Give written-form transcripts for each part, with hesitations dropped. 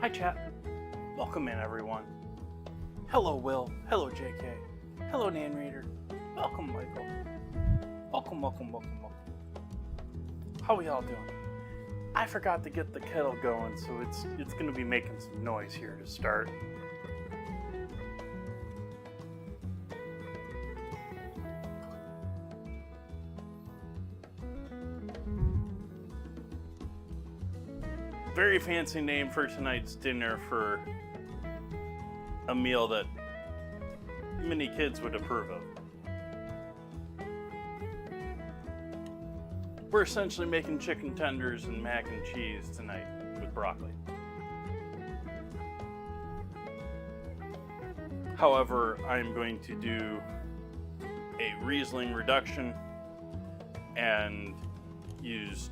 Hi chat. Welcome in everyone. Hello Will. Hello JK. Hello Nan Reader. Welcome Michael. Welcome. How are y'all doing? I forgot to get the kettle going, so it's gonna be making some noise here to start. Very fancy name for tonight's dinner for a meal that many kids would approve of. We're essentially making chicken tenders and mac and cheese tonight with broccoli. However, I'm going to do a Riesling reduction and use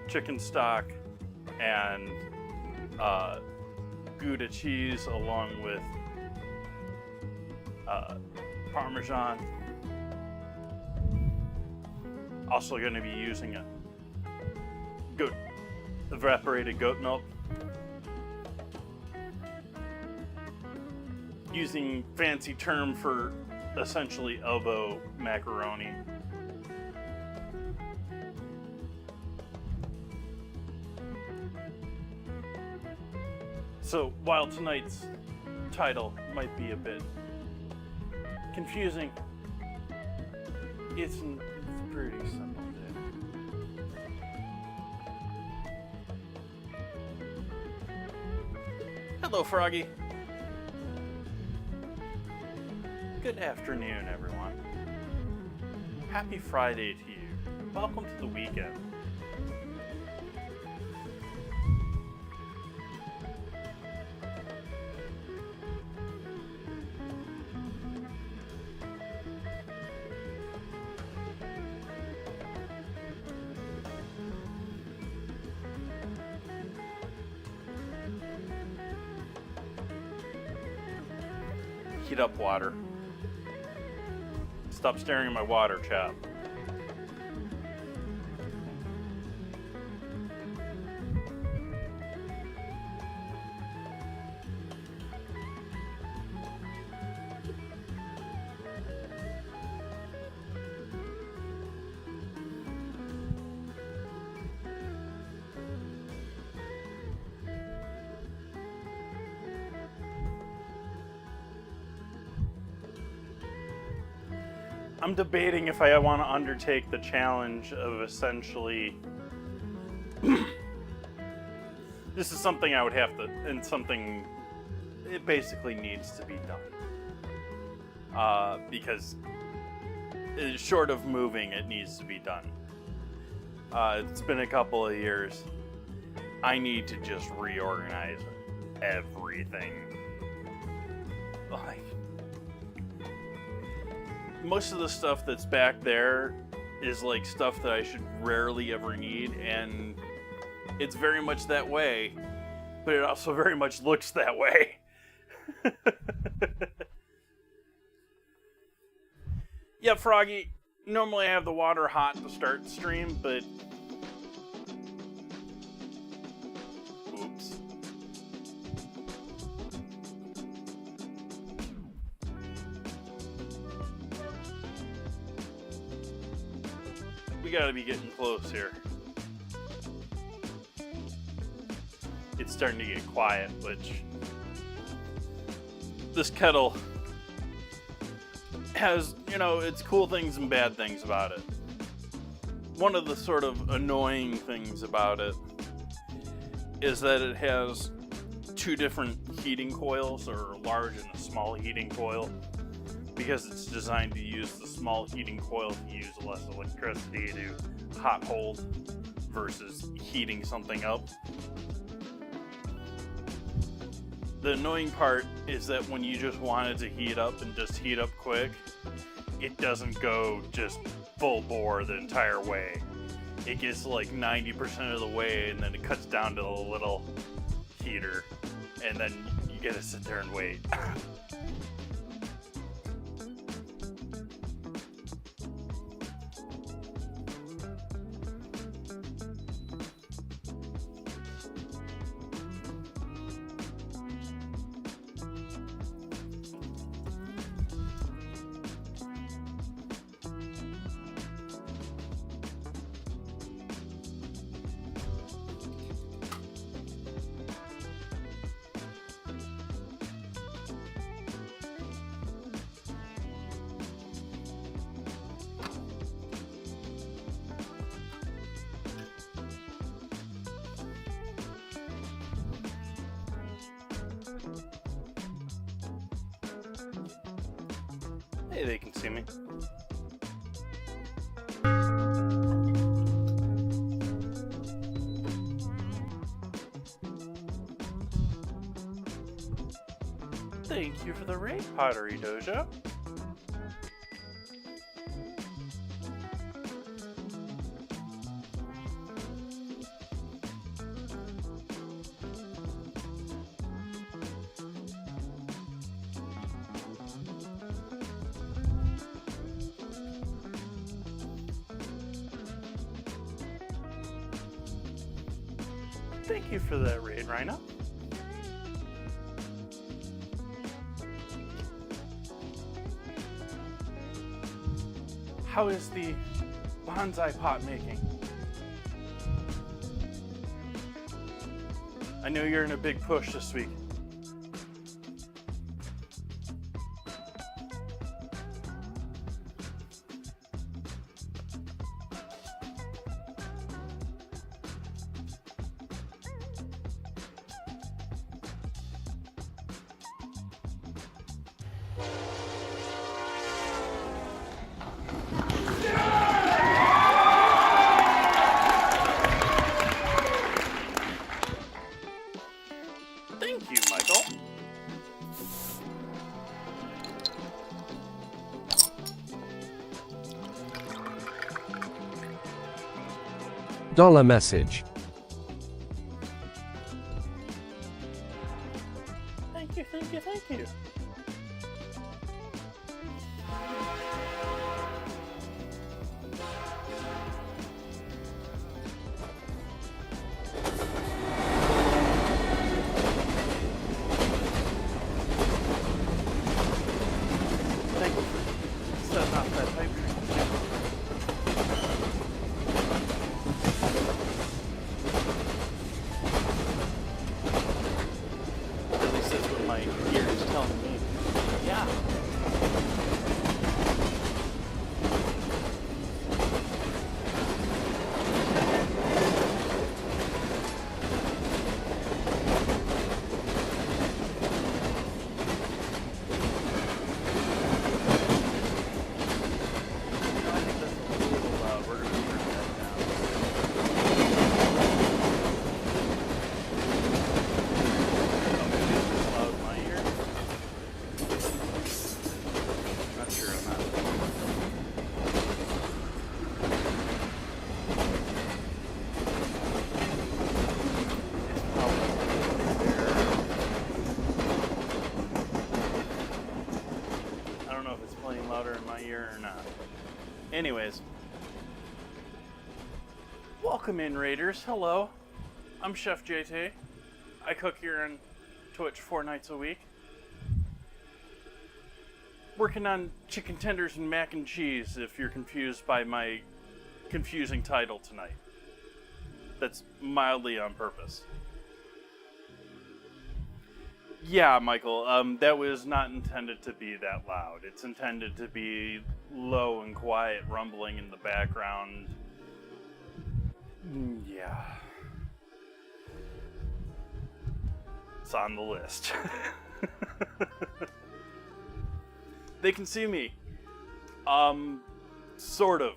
chicken stock and Gouda cheese along with Parmesan. Also going to be using a evaporated goat milk. Using fancy term for essentially elbow macaroni. So while tonight's title might be a bit confusing, it's pretty simple. Hello, Froggy. Good afternoon, everyone. Happy Friday to you. Welcome to the weekend. Heat up water. Stop staring at my water, chap. I'm debating if I want to undertake the challenge of essentially this is something I would have to, and something it basically needs to be done. Because short of moving, it needs to be done. It's been a couple of years. I need to just reorganize everything. Like, most of the stuff that's back there is like stuff that I should rarely ever need, and it's very much that way, but it also very much looks that way. Yeah, Froggy, normally I have the water hot to start the stream, but oops. We gotta be getting close here. It's starting to get quiet, which this kettle has, its cool things and bad things about it. One of the sort of annoying things about it is that it has two different heating coils, or a large and a small heating coil, because it's designed to use the small heating coil to use less electricity to hot hold versus heating something up. The annoying part is that when you just want it to heat up and just heat up quick, it doesn't go just full bore the entire way. It gets like 90% of the way, and then it cuts down to a little heater, and then you gotta sit there and wait. Hey, they can see me. Thank you for the raid, Pottery Dojo. Thank you for that raid, Rhino. How is the bonsai pot making? I know you're in a big push this week. Thank you, Michael. Dollar message. Thank you, thank you, thank you. Thank you for setting off that pipe dream. At least that's what my ear is telling me. Yeah. I think that's a little loud. We're going to turn that down. Oh, maybe it's just loud in my ear. Not sure on that. It's probably there. I don't know if it's playing louder in my ear or not. Anyways, welcome in, Raiders. Hello, I'm Chef JT. I cook here on Twitch 4 nights a week. Working on chicken tenders and mac and cheese, if you're confused by my confusing title tonight. That's mildly on purpose. Yeah, Michael, that was not intended to be that loud. It's intended to be low and quiet rumbling in the background. Yeah. It's on the list. They can see me. Sort of.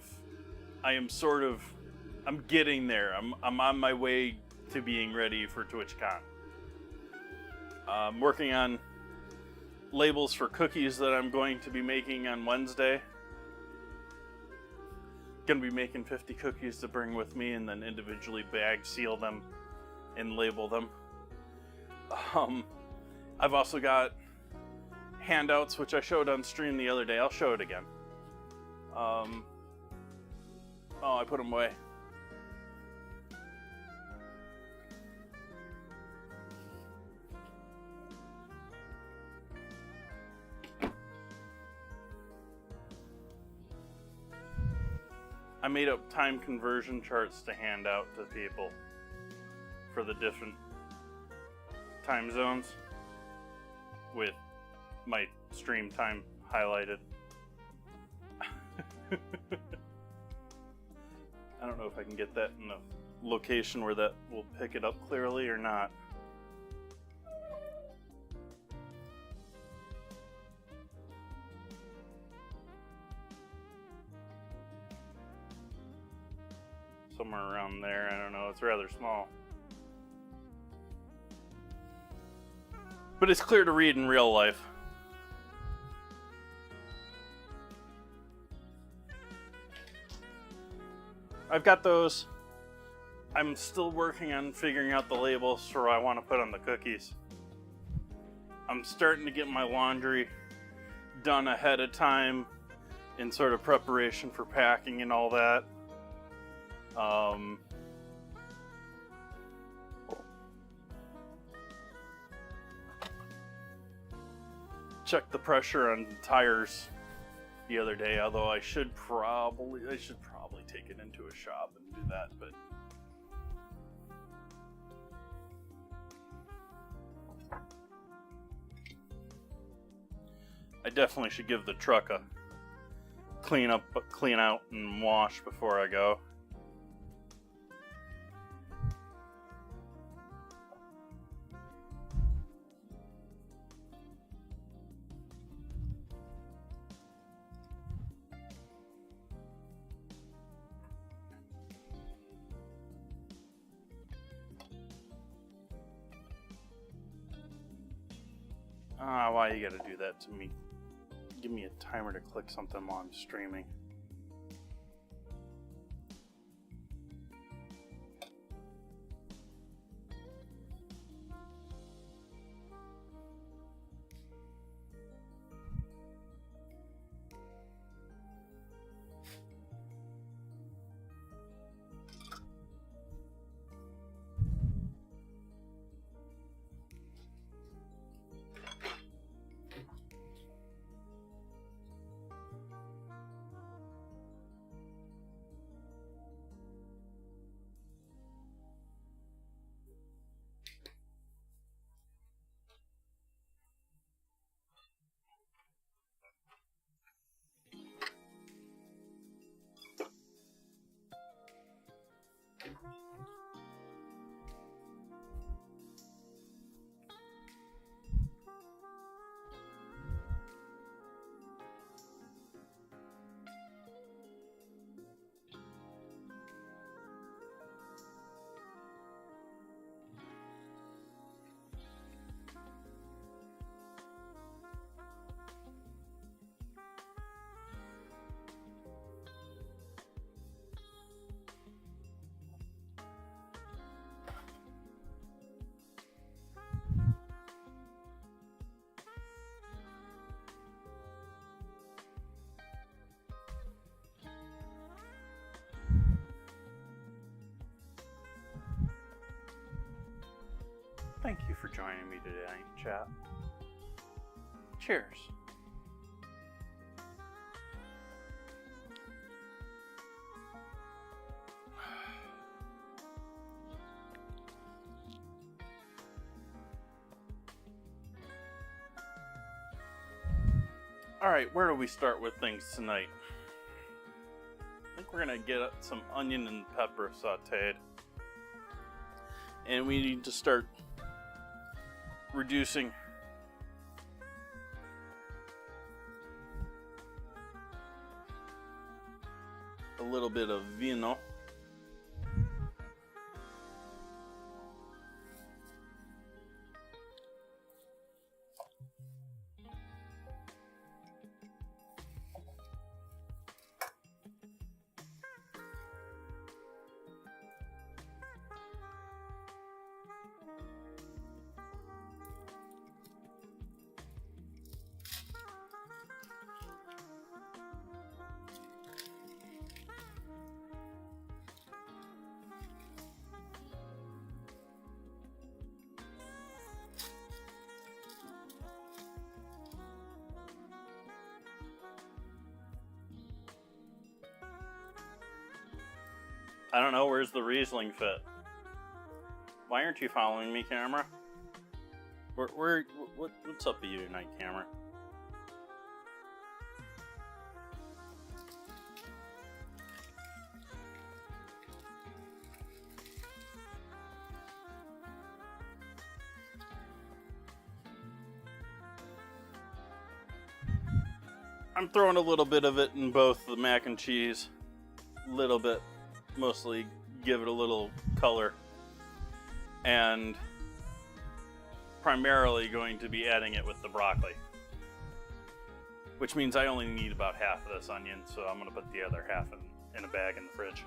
I'm getting there. I'm on my way to being ready for TwitchCon. I'm working on labels for cookies that I'm going to be making on Wednesday. Gonna be making 50 cookies to bring with me and then individually bag seal them and label them. I've also got handouts, which I showed on stream the other day. I'll show it again. Oh, I put them away. I made up time conversion charts to hand out to people for the different time zones with my stream time highlighted. I don't know if I can get that in a location where that will pick it up clearly or not. somewhere around there. I don't know. It's rather small. But it's clear to read in real life. I've got those. I'm still working on figuring out the labels for what I want to put on the cookies. I'm starting to get my laundry done ahead of time in sort of preparation for packing and all that. Checked the pressure on tires the other day, although I should probably take it into a shop and do that, but I definitely should give the truck a clean out and wash before I go. Why you gotta do that to me? Give me a timer to click something while I'm streaming. Thank you for joining me today, chat. Cheers. Alright, where do we start with things tonight? I think we're gonna get some onion and pepper sauteed. And we need to start reducing a little bit of vino. I don't know, where's the Riesling fit? Why aren't you following me, camera? What's up with you tonight, camera? I'm throwing a little bit of it in both the mac and cheese. A little bit. Mostly give it a little color, and primarily going to be adding it with the broccoli, which means I only need about half of this onion, so I'm going to put the other half in a bag in the fridge.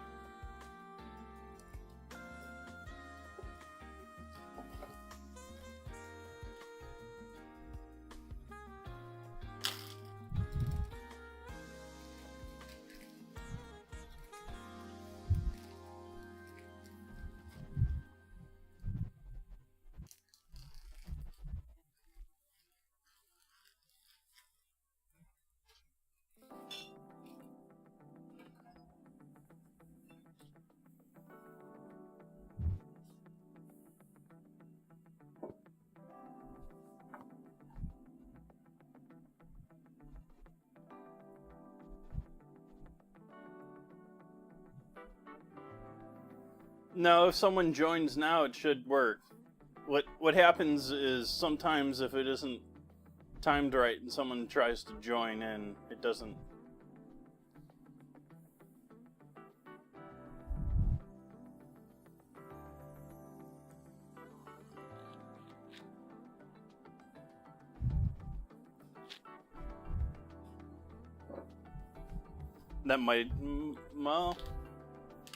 No, if someone joins now, it should work. What happens is sometimes if it isn't timed right and someone tries to join in, it doesn't. That might, well,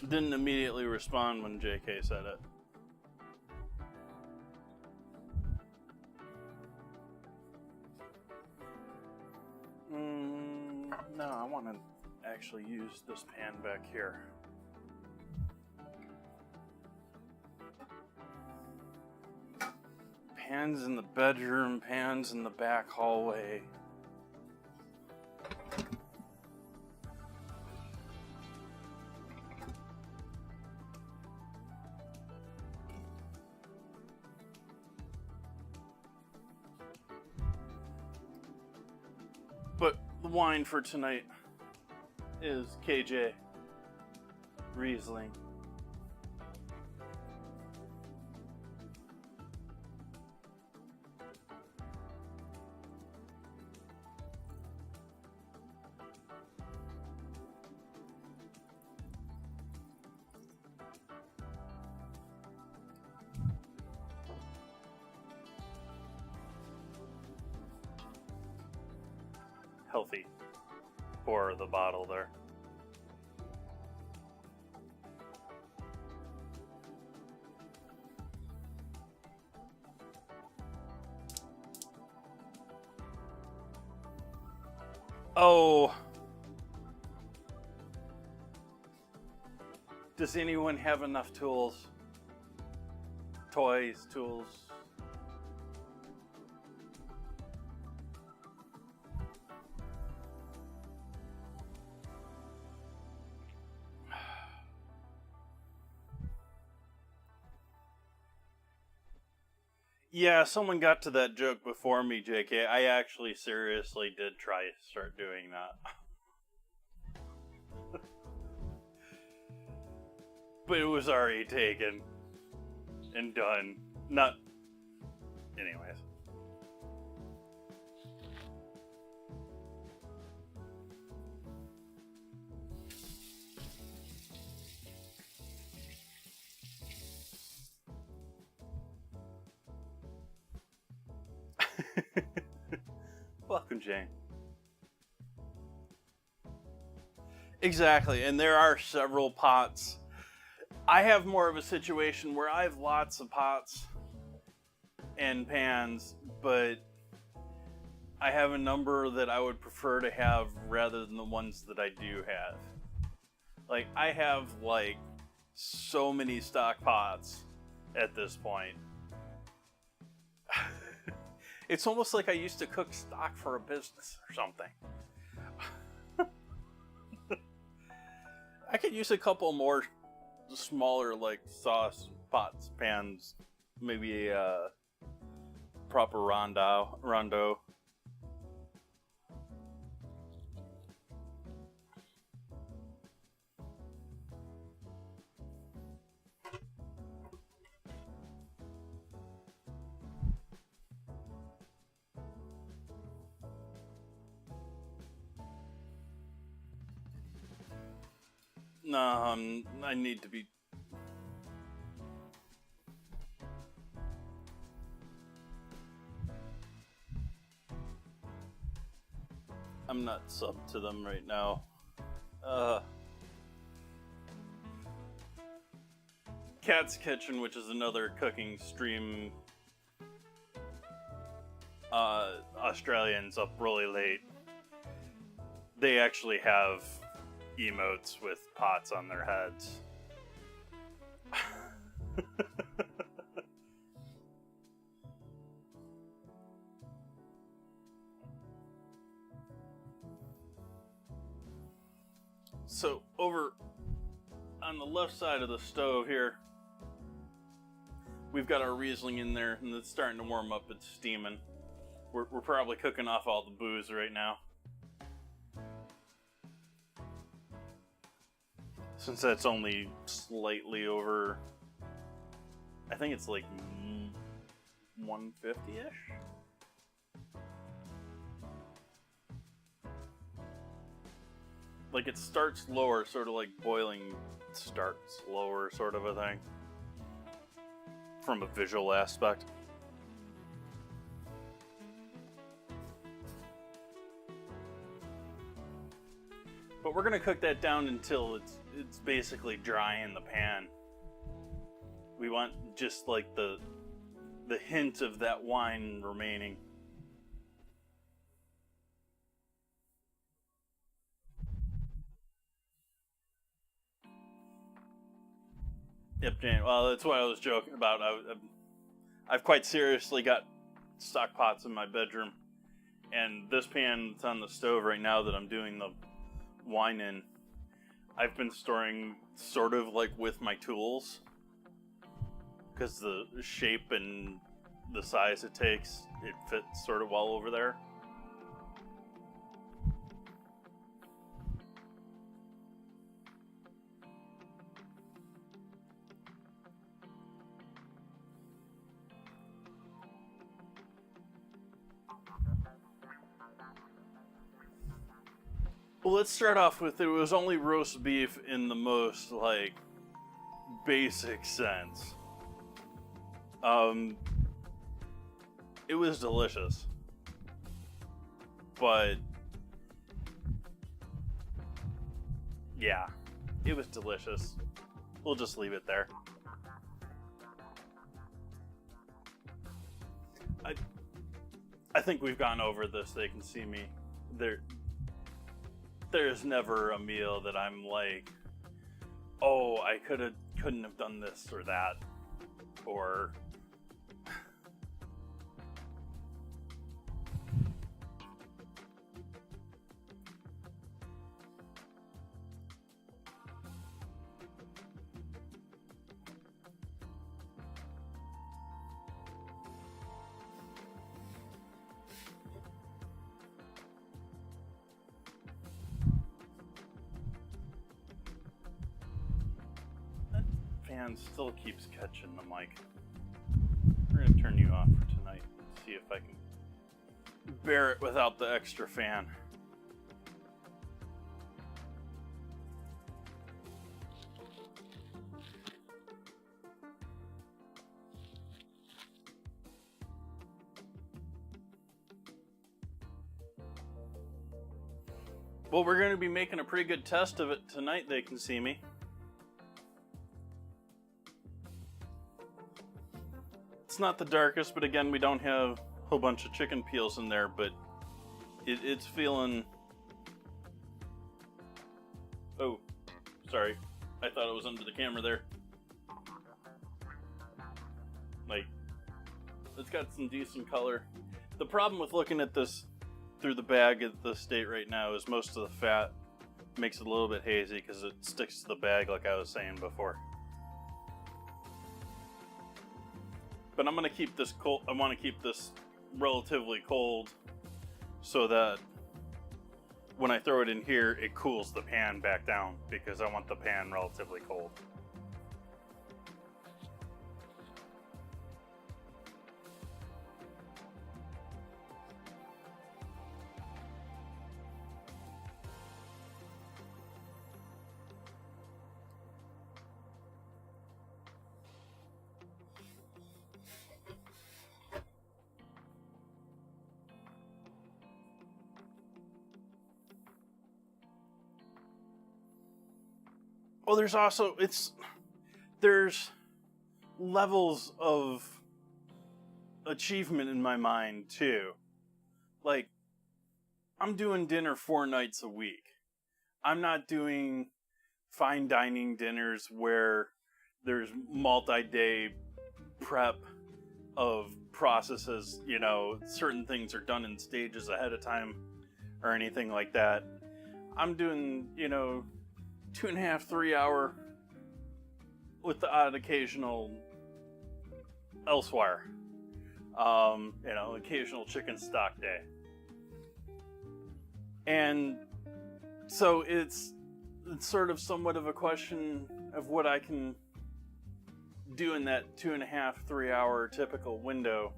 didn't immediately respond when JK said it. No, I want to actually use this pan back here. Pans in the bedroom, pans in the back hallway. But the wine for tonight is KJ Riesling. Healthy pour the bottle there. Oh, does anyone have enough tools? Toys, tools? Yeah, someone got to that joke before me, JK. I actually seriously did try to start doing that. But it was already taken and done. Not... Anyways. Welcome, Jane. Exactly, and there are several pots. I have more of a situation where I have lots of pots and pans, but I have a number that I would prefer to have rather than the ones that I do have. Like, I have, like, so many stock pots at this point. It's almost like I used to cook stock for a business or something. I could use a couple more smaller, like, sauce pots, pans, maybe a proper rondo. No, I need to be I'm not subbed to them right now. Cat's Kitchen, which is another cooking stream, Australians up really late. They actually have emotes with pots on their heads. So over on the left side of the stove here, we've got our Riesling in there, and it's starting to warm up. It's steaming. We're probably cooking off all the booze right now, since that's only slightly over. I think it's like 150-ish. Like, it starts lower, sort of like boiling starts lower, sort of a thing, from a visual aspect. But we're gonna cook that down until it's basically dry in the pan. We want just like the hint of that wine remaining. Yep, Jane. Well, that's what I was joking about. I've quite seriously got stock pots in my bedroom, and this pan that's on the stove right now that I'm doing the wine in, I've been storing sort of like with my tools, because the shape and the size it takes, it fits sort of well over there. Well, let's start off with, it was only roast beef in the most, like, basic sense. It was delicious. But, yeah, it was delicious. We'll just leave it there. I think we've gone over this. They can see me. There's never a meal that I'm like, oh, I couldn't have done this or that, or fan still keeps catching the mic. We're gonna turn you off for tonight and see if I can bear it without the extra fan. Well, we're going to be making a pretty good test of it tonight. They can see me. It's not the darkest, but again, we don't have a whole bunch of chicken peels in there, but it's feeling... Oh, sorry. I thought it was under the camera there. Like, it's got some decent color. The problem with looking at this through the bag at the state right now is most of the fat makes it a little bit hazy because it sticks to the bag, like I was saying before. But I'm gonna keep this cold. I want to keep this relatively cold so that when I throw it in here, it cools the pan back down, because I want the pan relatively cold. Well, there's levels of achievement in my mind too. Like, I'm doing dinner 4 nights a week. I'm not doing fine dining dinners where there's multi-day prep of processes, certain things are done in stages ahead of time or anything like that. I'm doing, 2.5, 3 hour with the odd occasional elsewhere. Occasional chicken stock day. And so it's sort of somewhat of a question of what I can do in that 2.5, 3 hour typical window.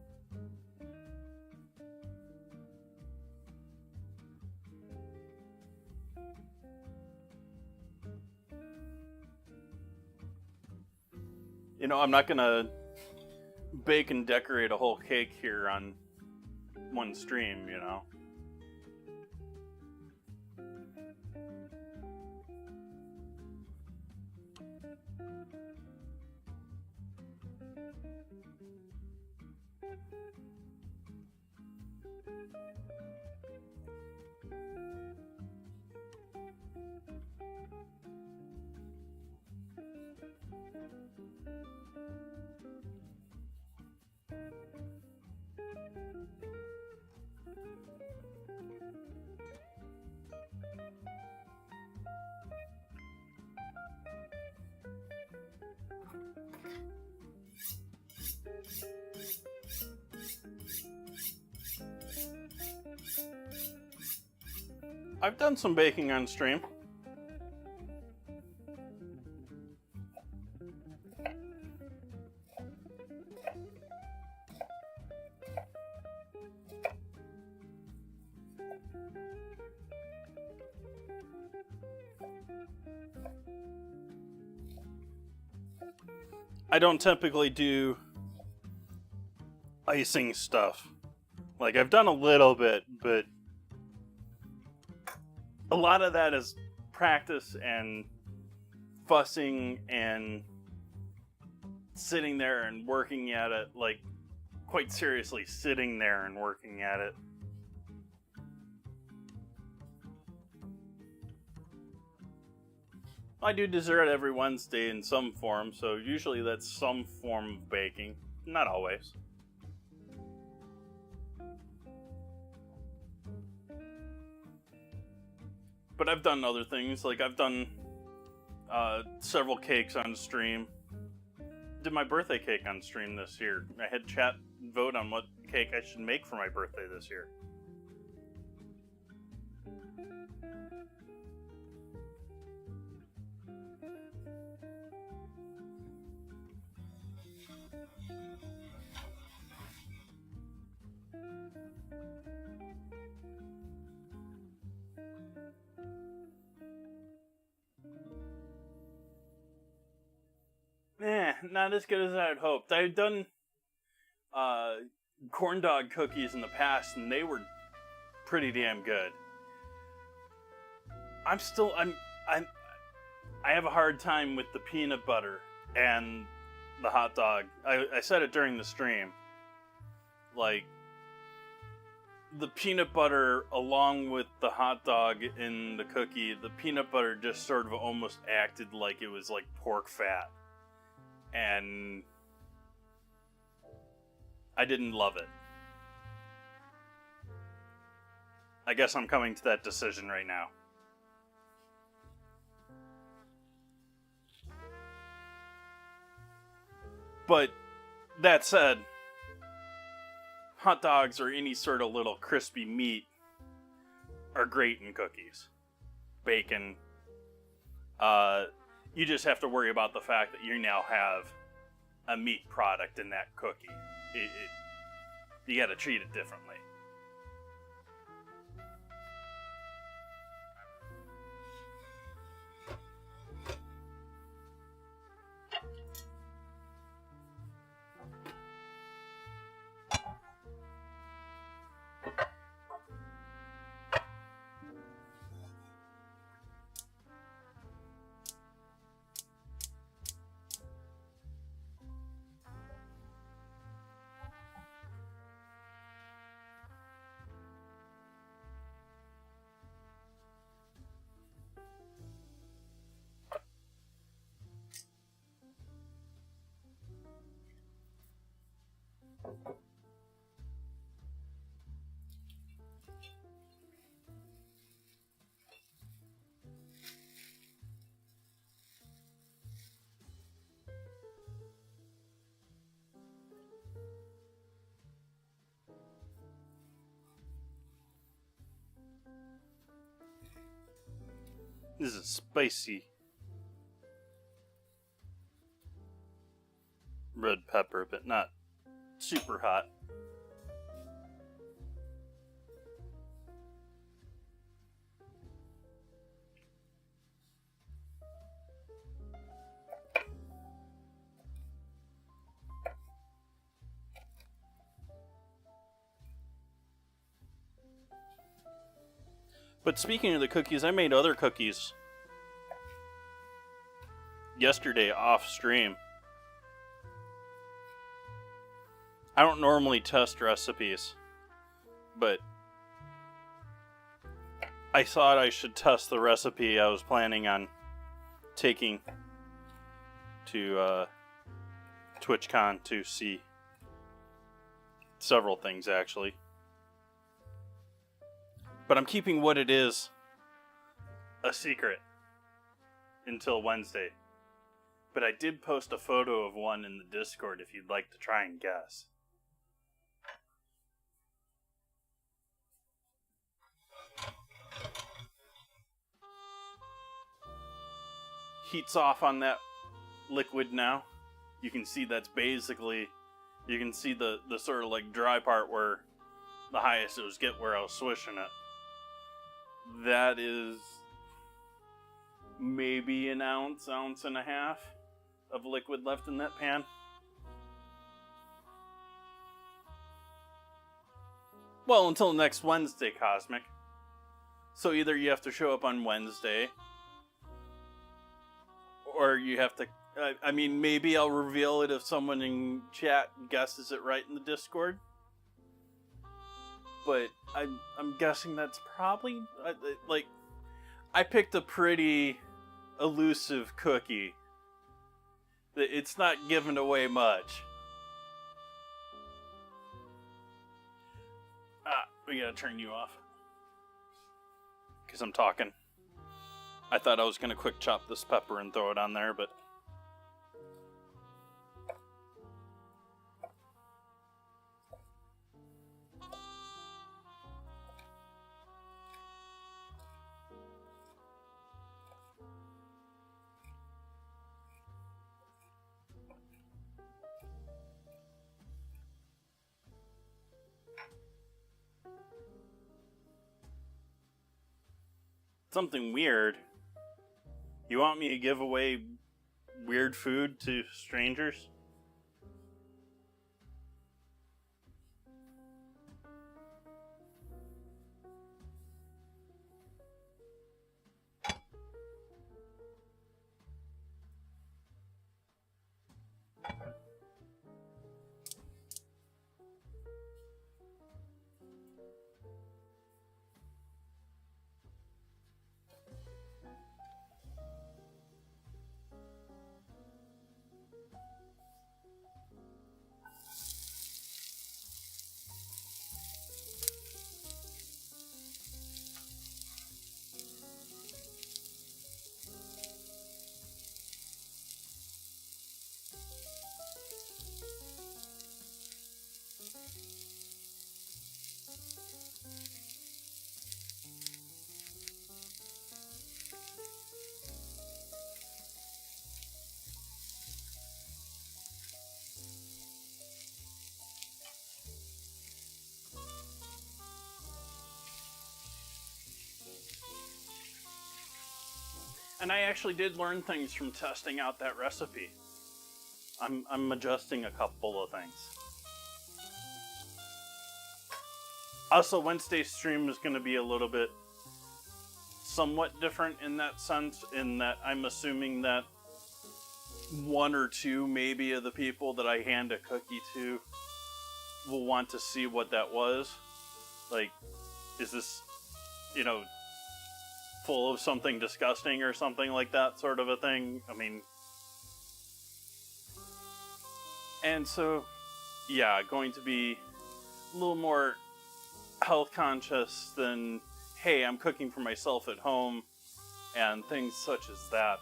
I'm not gonna bake and decorate a whole cake here on one stream, I've done some baking on stream. I don't typically do icing stuff. Like, I've done a little bit, but a lot of that is practice and fussing and sitting there and working at it, like, quite seriously sitting there and working at it. I do dessert every Wednesday in some form, so usually that's some form of baking. Not always. But I've done other things, like I've done several cakes on stream. Did my birthday cake on stream this year. I had chat vote on what cake I should make for my birthday this year. Not as good as I had hoped. I've done corn dog cookies in the past, and they were pretty damn good. I have a hard time with the peanut butter and the hot dog. I said it during the stream. Like, the peanut butter along with the hot dog in the cookie, the peanut butter just sort of almost acted like it was like pork fat. And I didn't love it. I guess I'm coming to that decision right now. But that said, hot dogs or any sort of little crispy meat are great in cookies. Bacon. You just have to worry about the fact that you now have a meat product in that cookie. You gotta treat it differently. This is spicy red pepper, but not super hot. But speaking of the cookies, I made other cookies yesterday off stream. I don't normally test recipes, but I thought I should test the recipe I was planning on taking to TwitchCon to see several things, actually. But I'm keeping what it is a secret until Wednesday. But I did post a photo of one in the Discord if you'd like to try and guess. Heat's off on that liquid now. You can see that's basically, you can see the sort of like dry part where the highest it was get where I was swishing it. That is maybe an ounce and a half of liquid left in that pan. Well, until next Wednesday, Cosmic. So either you have to show up on Wednesday, or you have to, I mean, maybe I'll reveal it if someone in chat guesses it right in the Discord. But I'm guessing that's probably, like, I picked a pretty elusive cookie. It's not giving away much. We gotta turn you off. Because I'm talking. I thought I was gonna quick chop this pepper and throw it on there, but... something weird. You want me to give away weird food to strangers? And I actually did learn things from testing out that recipe. I'm adjusting a couple of things. Also, Wednesday's stream is going to be a little bit somewhat different in that sense, in that I'm assuming that one or two maybe of the people that I hand a cookie to will want to see what that was. Like, is this, you know, full of something disgusting or something like that sort of a thing? I mean, and so, yeah, going to be a little more health conscious than, hey, I'm cooking for myself at home, and things such as that.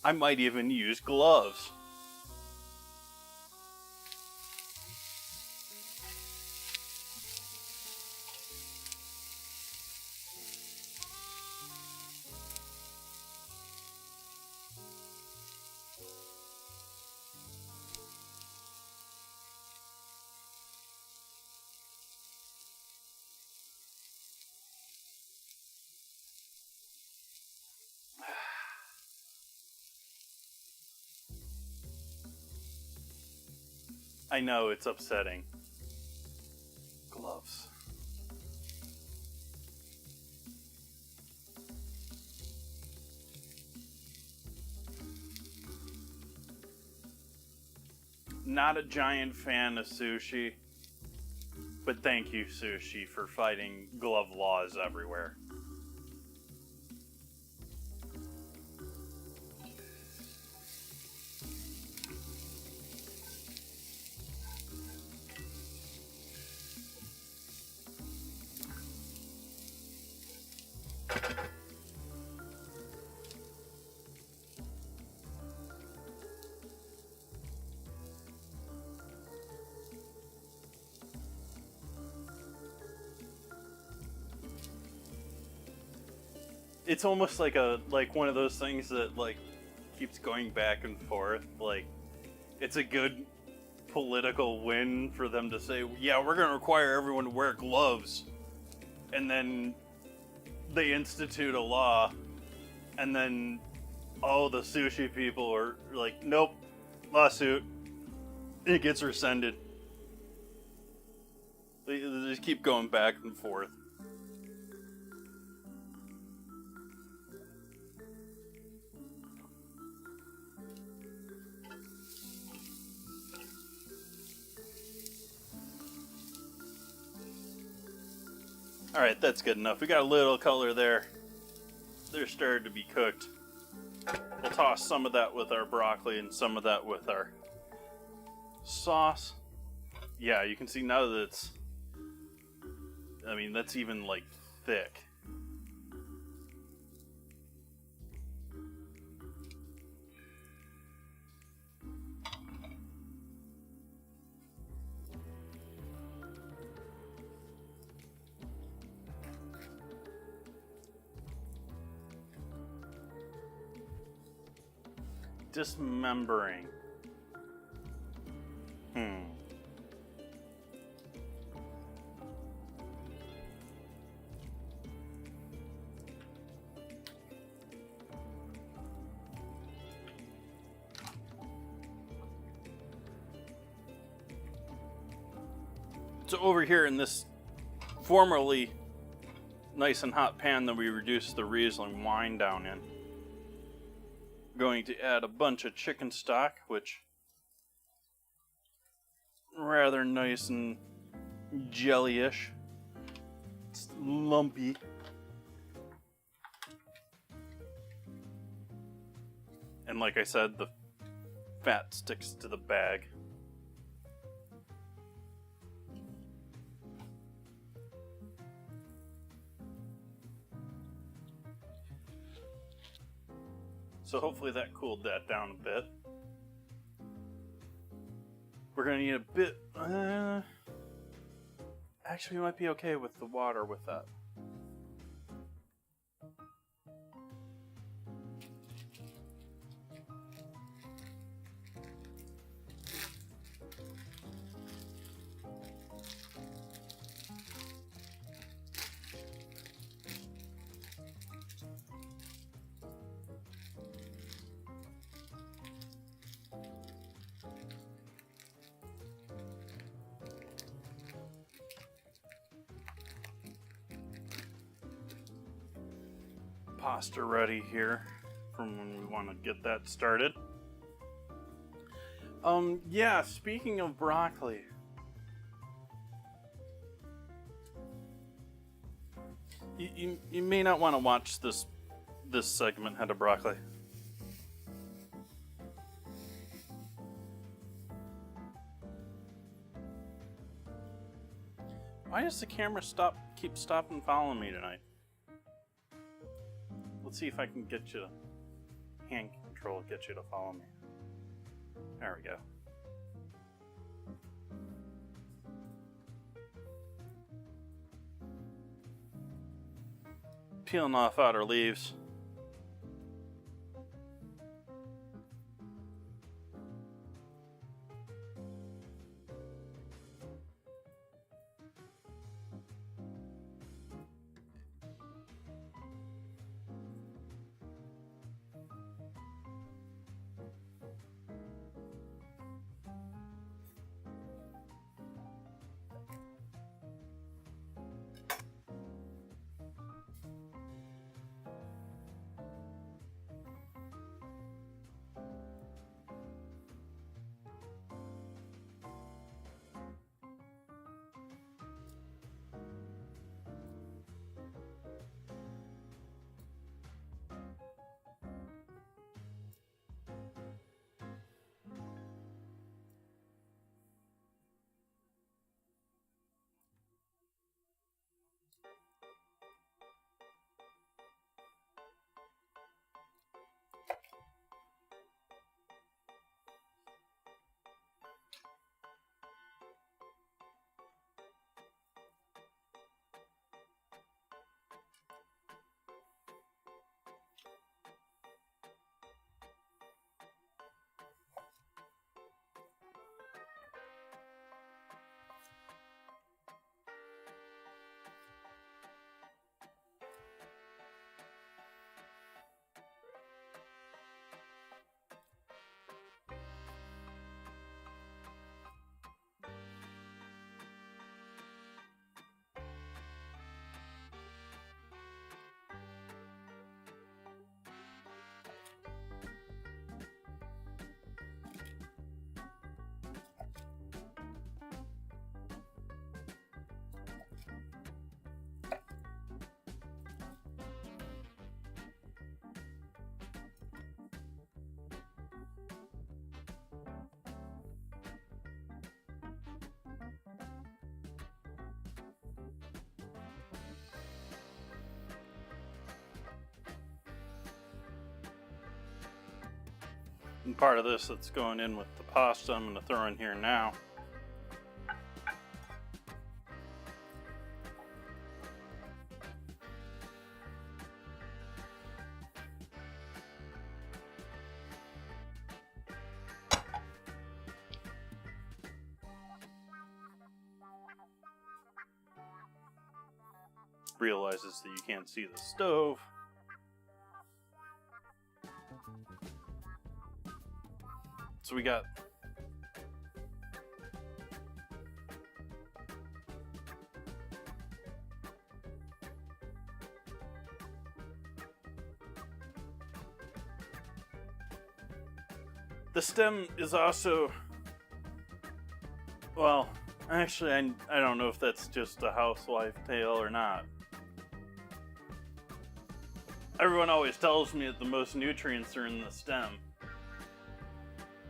I might even use gloves. I know, it's upsetting. Gloves. Not a giant fan of sushi, but thank you, sushi, for fighting glove laws everywhere. It's almost like one of those things that keeps going back and forth. Like, it's a good political win for them to say, yeah, we're going to require everyone to wear gloves, and then they institute a law, and then all the sushi people are like, nope, lawsuit. It gets rescinded. They just keep going back and forth. Alright, that's good enough. We got a little color there. They're starting to be cooked. We'll toss some of that with our broccoli and some of that with our sauce. Yeah, you can see now that it's... I mean, that's even, thick. Dismembering. So over here in this formerly nice and hot pan that we reduced the Riesling wine down in, going to add a bunch of chicken stock, which rather nice and jellyish. It's lumpy. And like I said, the fat sticks to the bag. So hopefully that cooled that down a bit. We're gonna need a bit... actually, we might be okay with the water with that. Pasta ready here from when we want to get that started. Yeah, speaking of broccoli, you may not want to watch this this segment had a broccoli. Why does the camera keep stopping following me tonight? Let's see if I can get you hand control, get you to follow me. There we go. Peeling off outer leaves. And part of this that's going in with the pasta I'm going to throw in here now. Realizes that you can't see the stove. So we got the stem is also, well, actually I don't know if that's just a housewife tale or not. Everyone always tells me that the most nutrients are in the stem.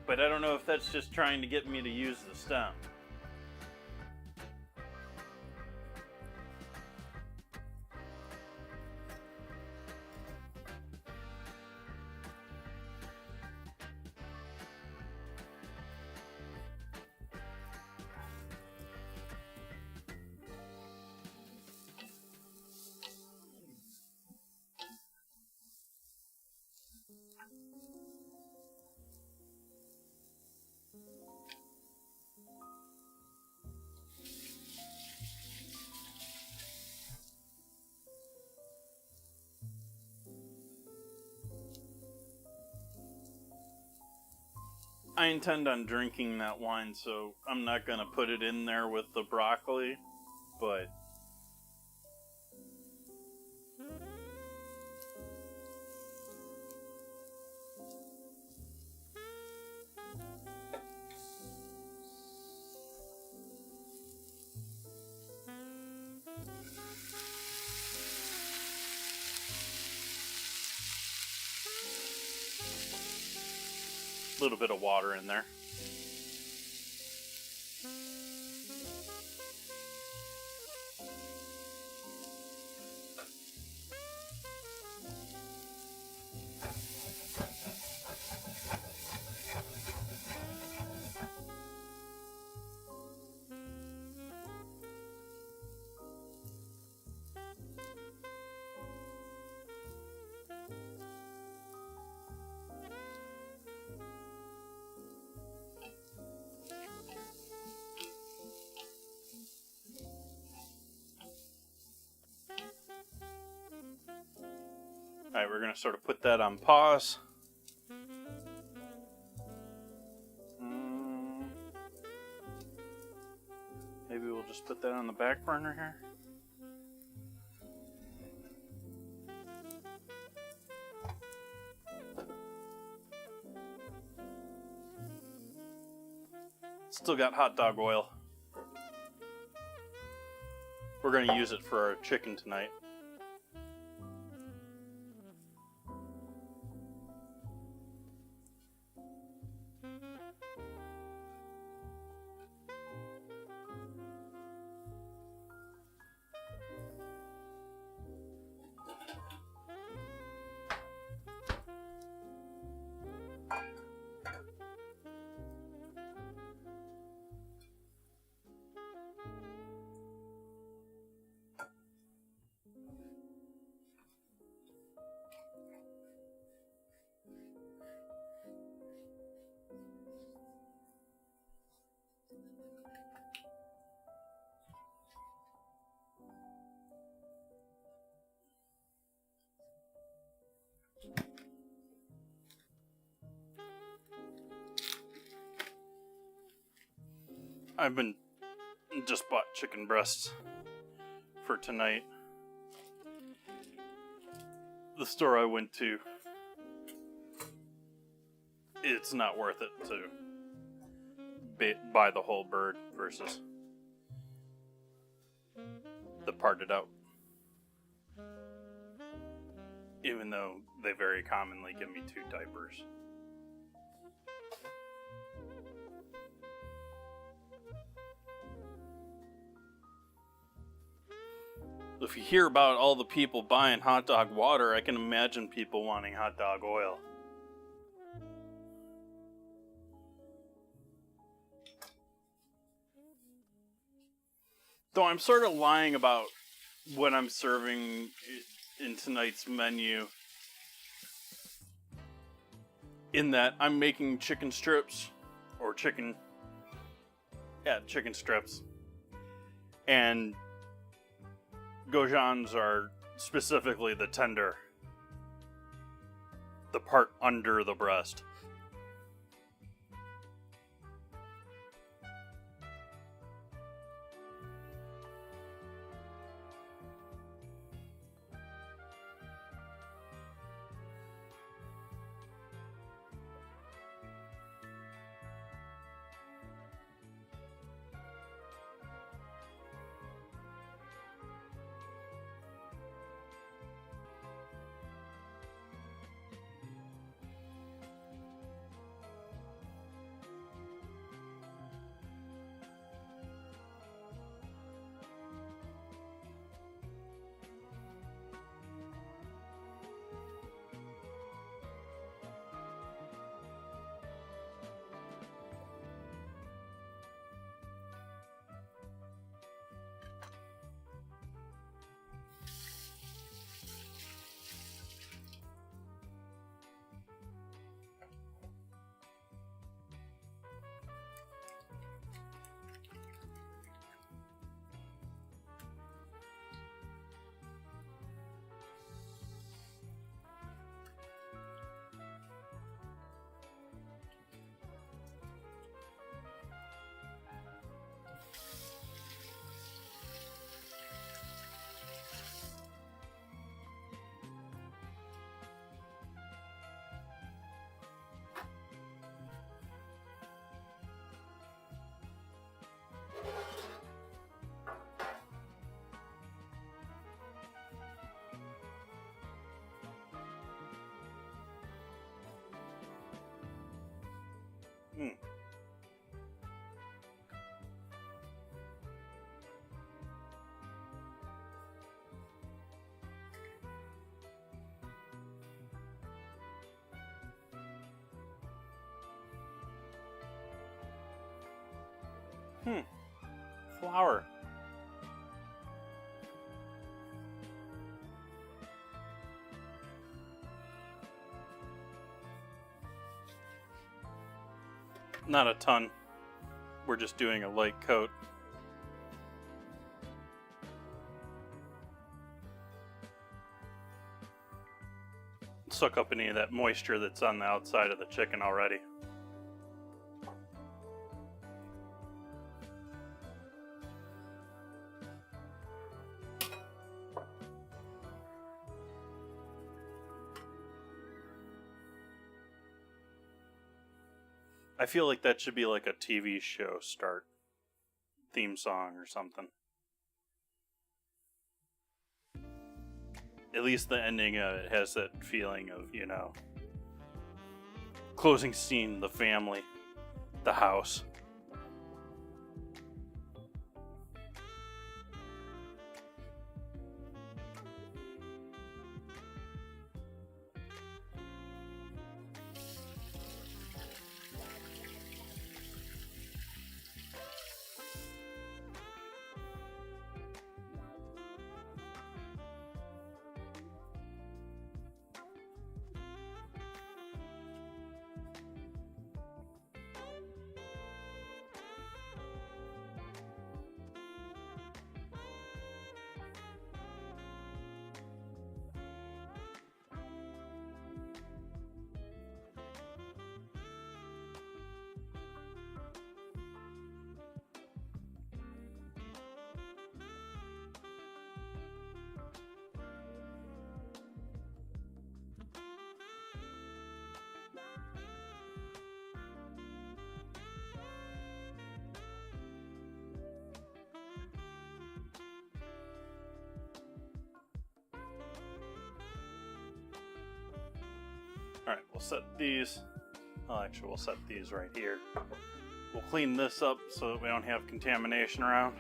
But I don't know if that's just trying to get me to use the stem. I intend on drinking that wine, so I'm not going to put it in there with the broccoli, but A little bit of water in there. Alright, we're going to sort of put that on pause. Maybe we'll just put that on the back burner here. Still got hot dog oil. We're going to use it for our chicken tonight. I've been just bought chicken breasts for tonight. The store I went to, it's not worth it to buy the whole bird versus the parted out. Even though they very commonly give me 2 diapers. If you hear about all the people buying hot dog water, I can imagine people wanting hot dog oil. Though I'm sort of lying about what I'm serving in tonight's menu, in that I'm making chicken strips, or chicken strips, and goujons are specifically the tender, the part under the breast. Hmm. Flower. Not a ton. We're just doing a light coat. Suck up any of that moisture that's on the outside of the chicken already. I feel like that should be like a TV show start theme song or something. At least the ending of it has that feeling of, you know, closing scene, the family, the house. Alright, we'll set these. Well, actually, we'll set these right here. We'll clean this up so that we don't have contamination around.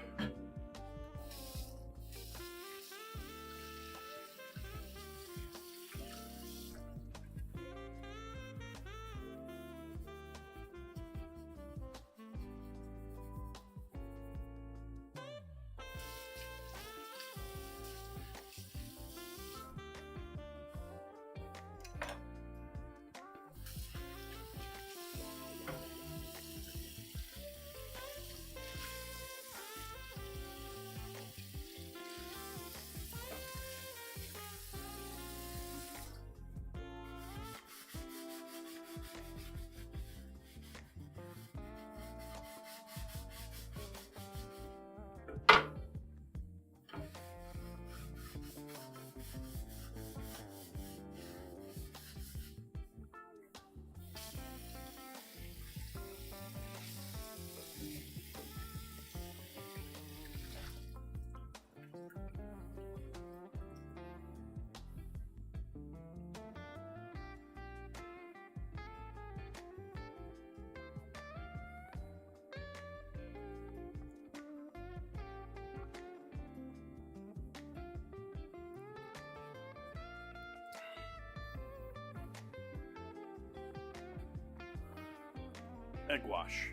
Egg wash.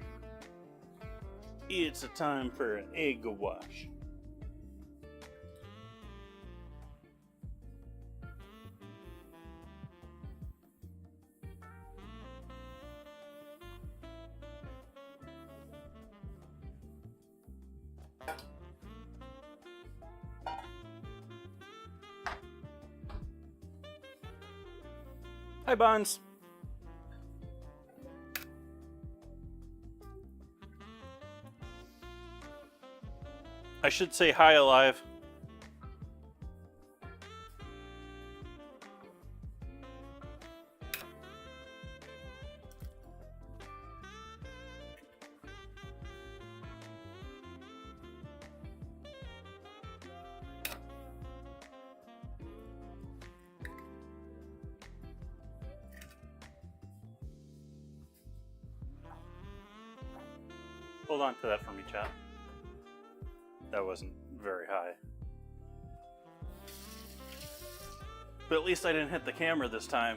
It's a time for an egg wash. Hi, Bonds. I should say hi, Alive. Hold on to that for me, chat. That wasn't very high. But at least I didn't hit the camera this time.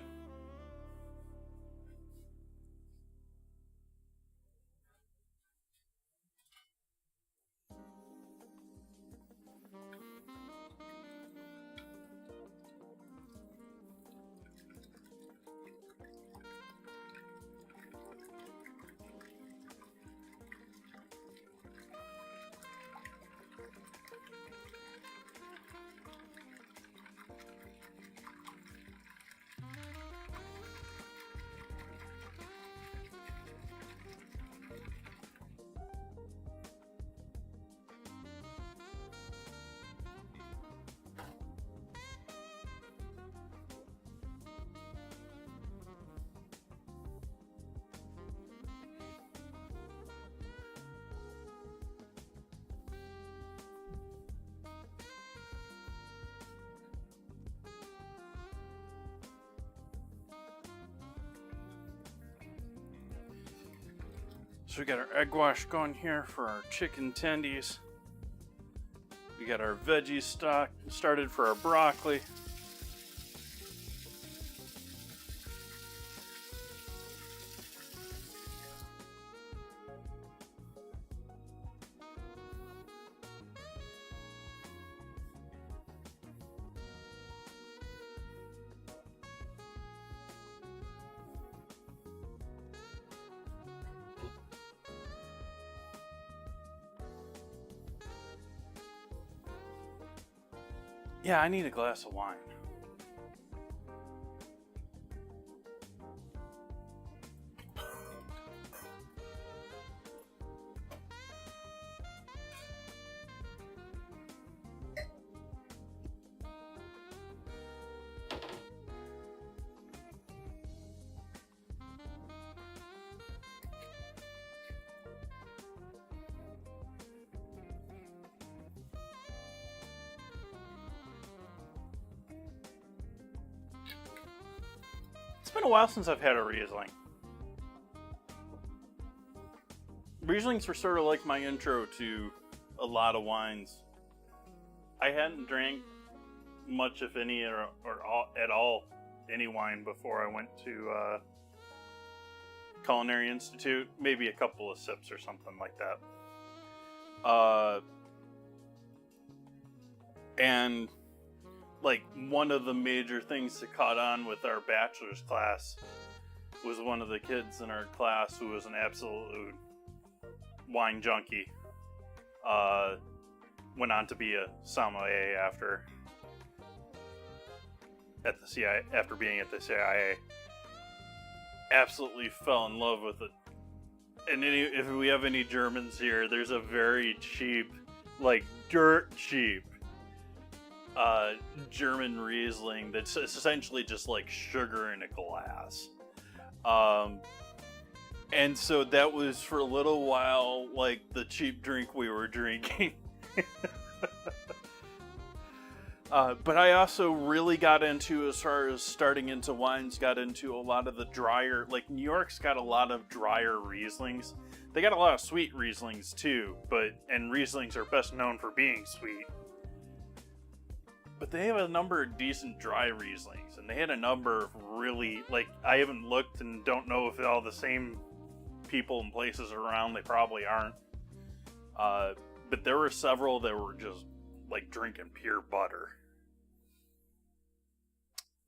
So we got our egg wash going here for our chicken tendies. We got our veggies stock started for our broccoli. Yeah, I need a glass of wine. It's been a while since I've had a Riesling. Rieslings were sort of like my intro to a lot of wines. I hadn't drank much, if any, or at all, any wine before I went to Culinary Institute. Maybe a couple of sips or something like that. And like one of the major things that caught on with our bachelor's class was one of the kids in our class who was an absolute wine junkie. Went on to be a sommelier after being at the CIA. Absolutely fell in love with it. And if we have any Germans here, there's a very cheap, like dirt cheap, German Riesling that's essentially just like sugar in a glass. And so that was for a little while like the cheap drink we were drinking. But I also really got into, as far as starting into wines, got into a lot of the drier, like New York's got a lot of drier Rieslings. They got a lot of sweet Rieslings too, and Rieslings are best known for being sweet. But they have a number of decent dry Rieslings, and they had a number of really, like, I haven't looked and don't know if all the same people and places around, they probably aren't. But there were several that were just like drinking pure butter.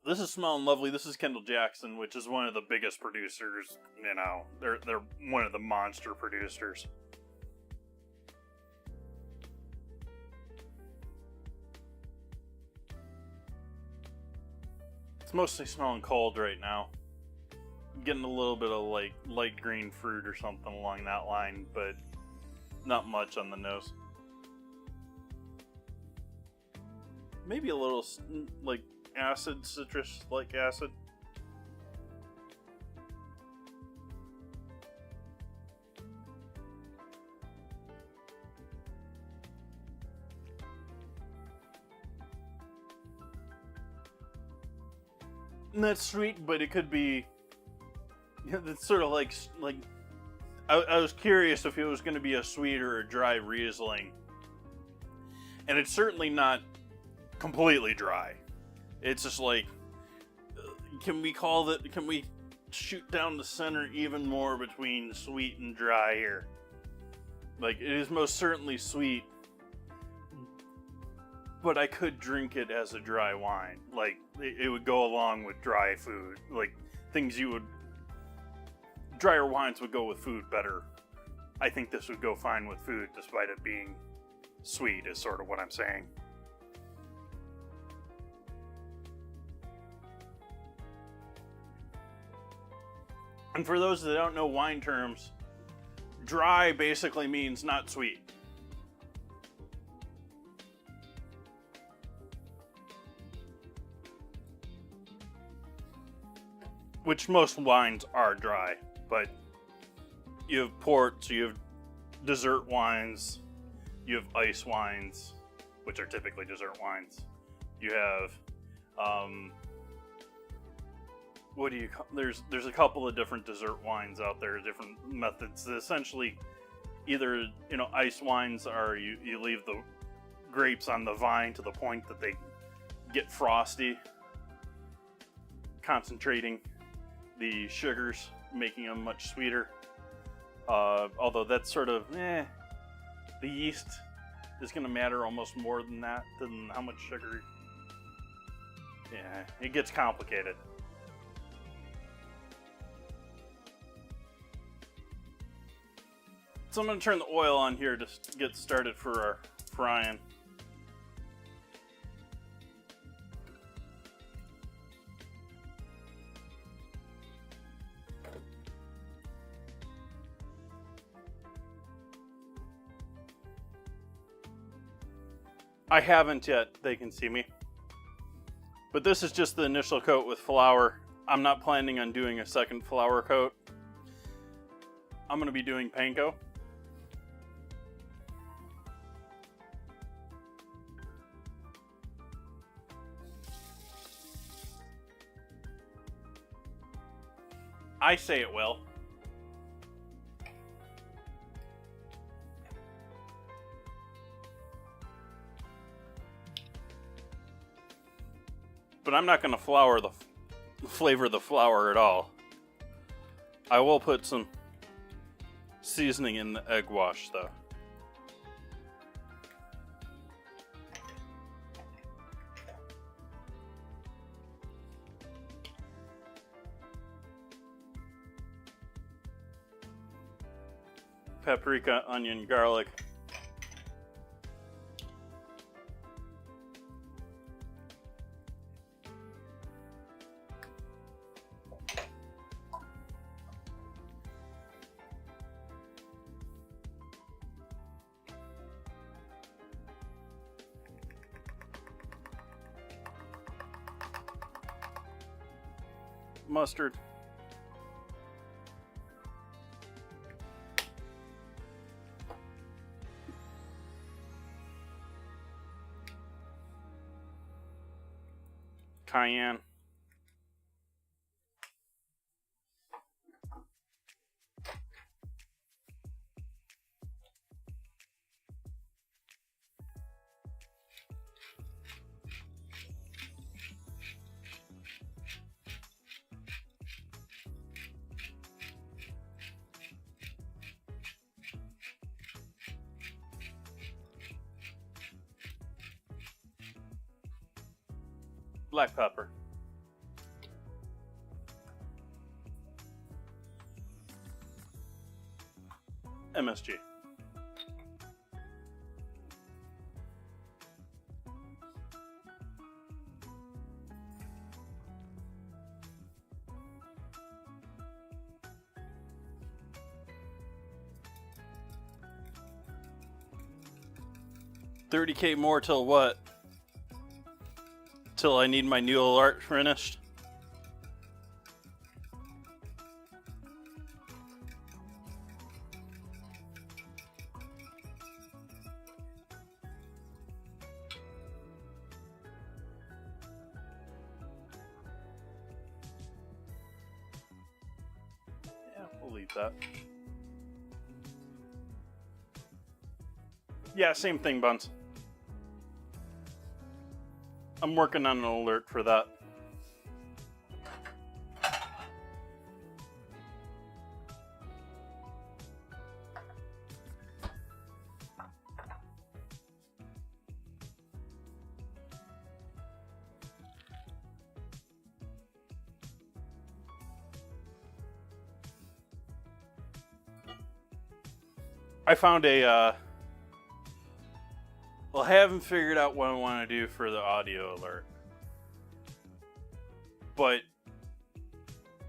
This is smelling lovely. This is Kendall Jackson, which is one of the biggest producers. You know, they're one of the monster producers. It's mostly smelling cold right now. I'm getting a little bit of like light green fruit or something along that line, but not much on the nose. Maybe a little like acid, citrus-like acid. And that's sweet, but it could be. It's sort of like I was curious if it was going to be a sweet or a dry Riesling. And it's certainly not completely dry. It's just like, can we shoot down the center even more between sweet and dry here? Like, it is most certainly sweet, but I could drink it as a dry wine. Like, it would go along with dry food. Like, drier wines would go with food better. I think this would go fine with food, despite it being sweet, is sort of what I'm saying. And for those that don't know wine terms, dry basically means not sweet. Which most wines are dry, but you have ports, you have dessert wines, you have ice wines, which are typically dessert wines. You have, what do you call, there's a couple of different dessert wines out there, different methods. Essentially, either, ice wines are you leave the grapes on the vine to the point that they get frosty, concentrating the sugars, making them much sweeter. Although that's sort of, the yeast is going to matter almost more than that, than how much sugar. Yeah, it gets complicated. So I'm going to turn the oil on here to get started for our frying. I haven't yet, they can see me. But this is just the initial coat with flour. I'm not planning on doing a second flour coat. I'm going to be doing panko. I say it will. But I'm not going to flavor the flour at all. I will put some seasoning in the egg wash though. Paprika, onion, garlic. Mustard. Cayenne. Black pepper. MSG. $30K more till what? Till I need my new art finished? Yeah, we'll leave that. Yeah, same thing, Buns. I'm working on an alert for that. I found a, well, I haven't figured out what I want to do for the audio alert. But,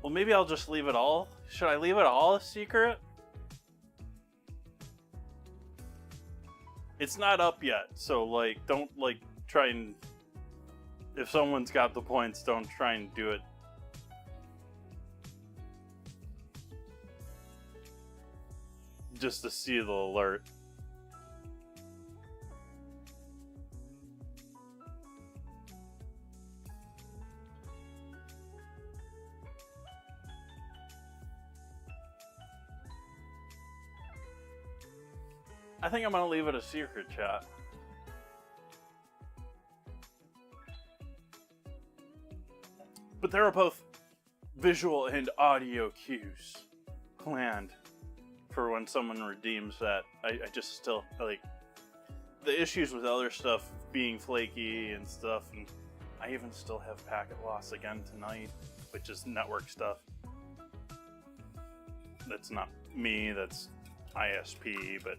well, maybe I'll just leave it all. Should I leave it all a secret? It's not up yet, so, like, don't, like, try and... If someone's got the points, don't try and do it. Just to see the alert. I think I'm gonna leave it a secret, chat. But there are both visual and audio cues planned for when someone redeems that. I just still, like, the issues with other stuff being flaky and stuff, and I even still have packet loss again tonight, which is network stuff. That's not me, that's ISP, but...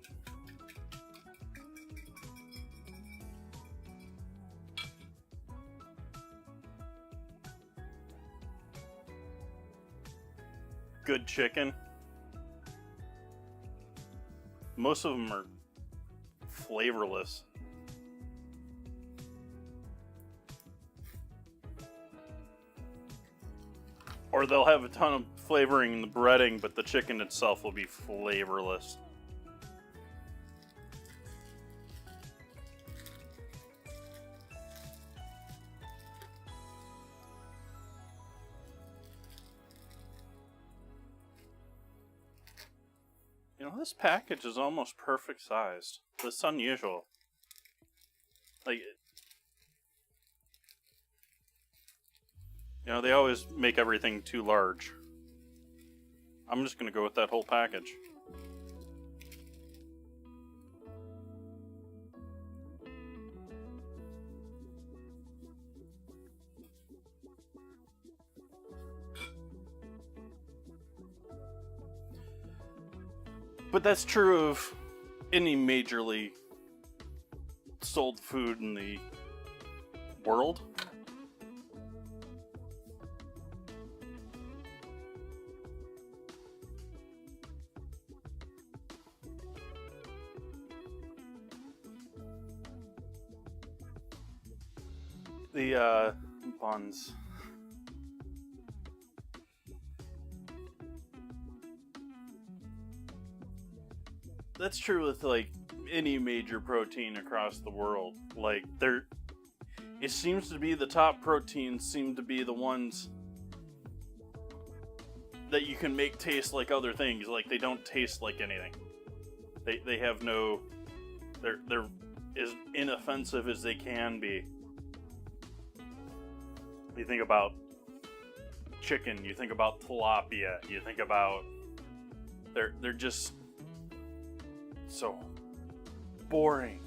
Good chicken. Most of them are flavorless. Or they'll have a ton of flavoring in the breading, but the chicken itself will be flavorless. You know, this package is almost perfect sized. That's unusual. Like, you know, they always make everything too large. I'm just gonna go with that whole package. But that's true of any majorly sold food in the world. The buns. That's true with, like, any major protein across the world. Like, it seems to be the top proteins seem to be the ones that you can make taste like other things. Like, they don't taste like anything. They have no... They're as inoffensive as they can be. You think about chicken, you think about tilapia, you think about... They're just... so boring.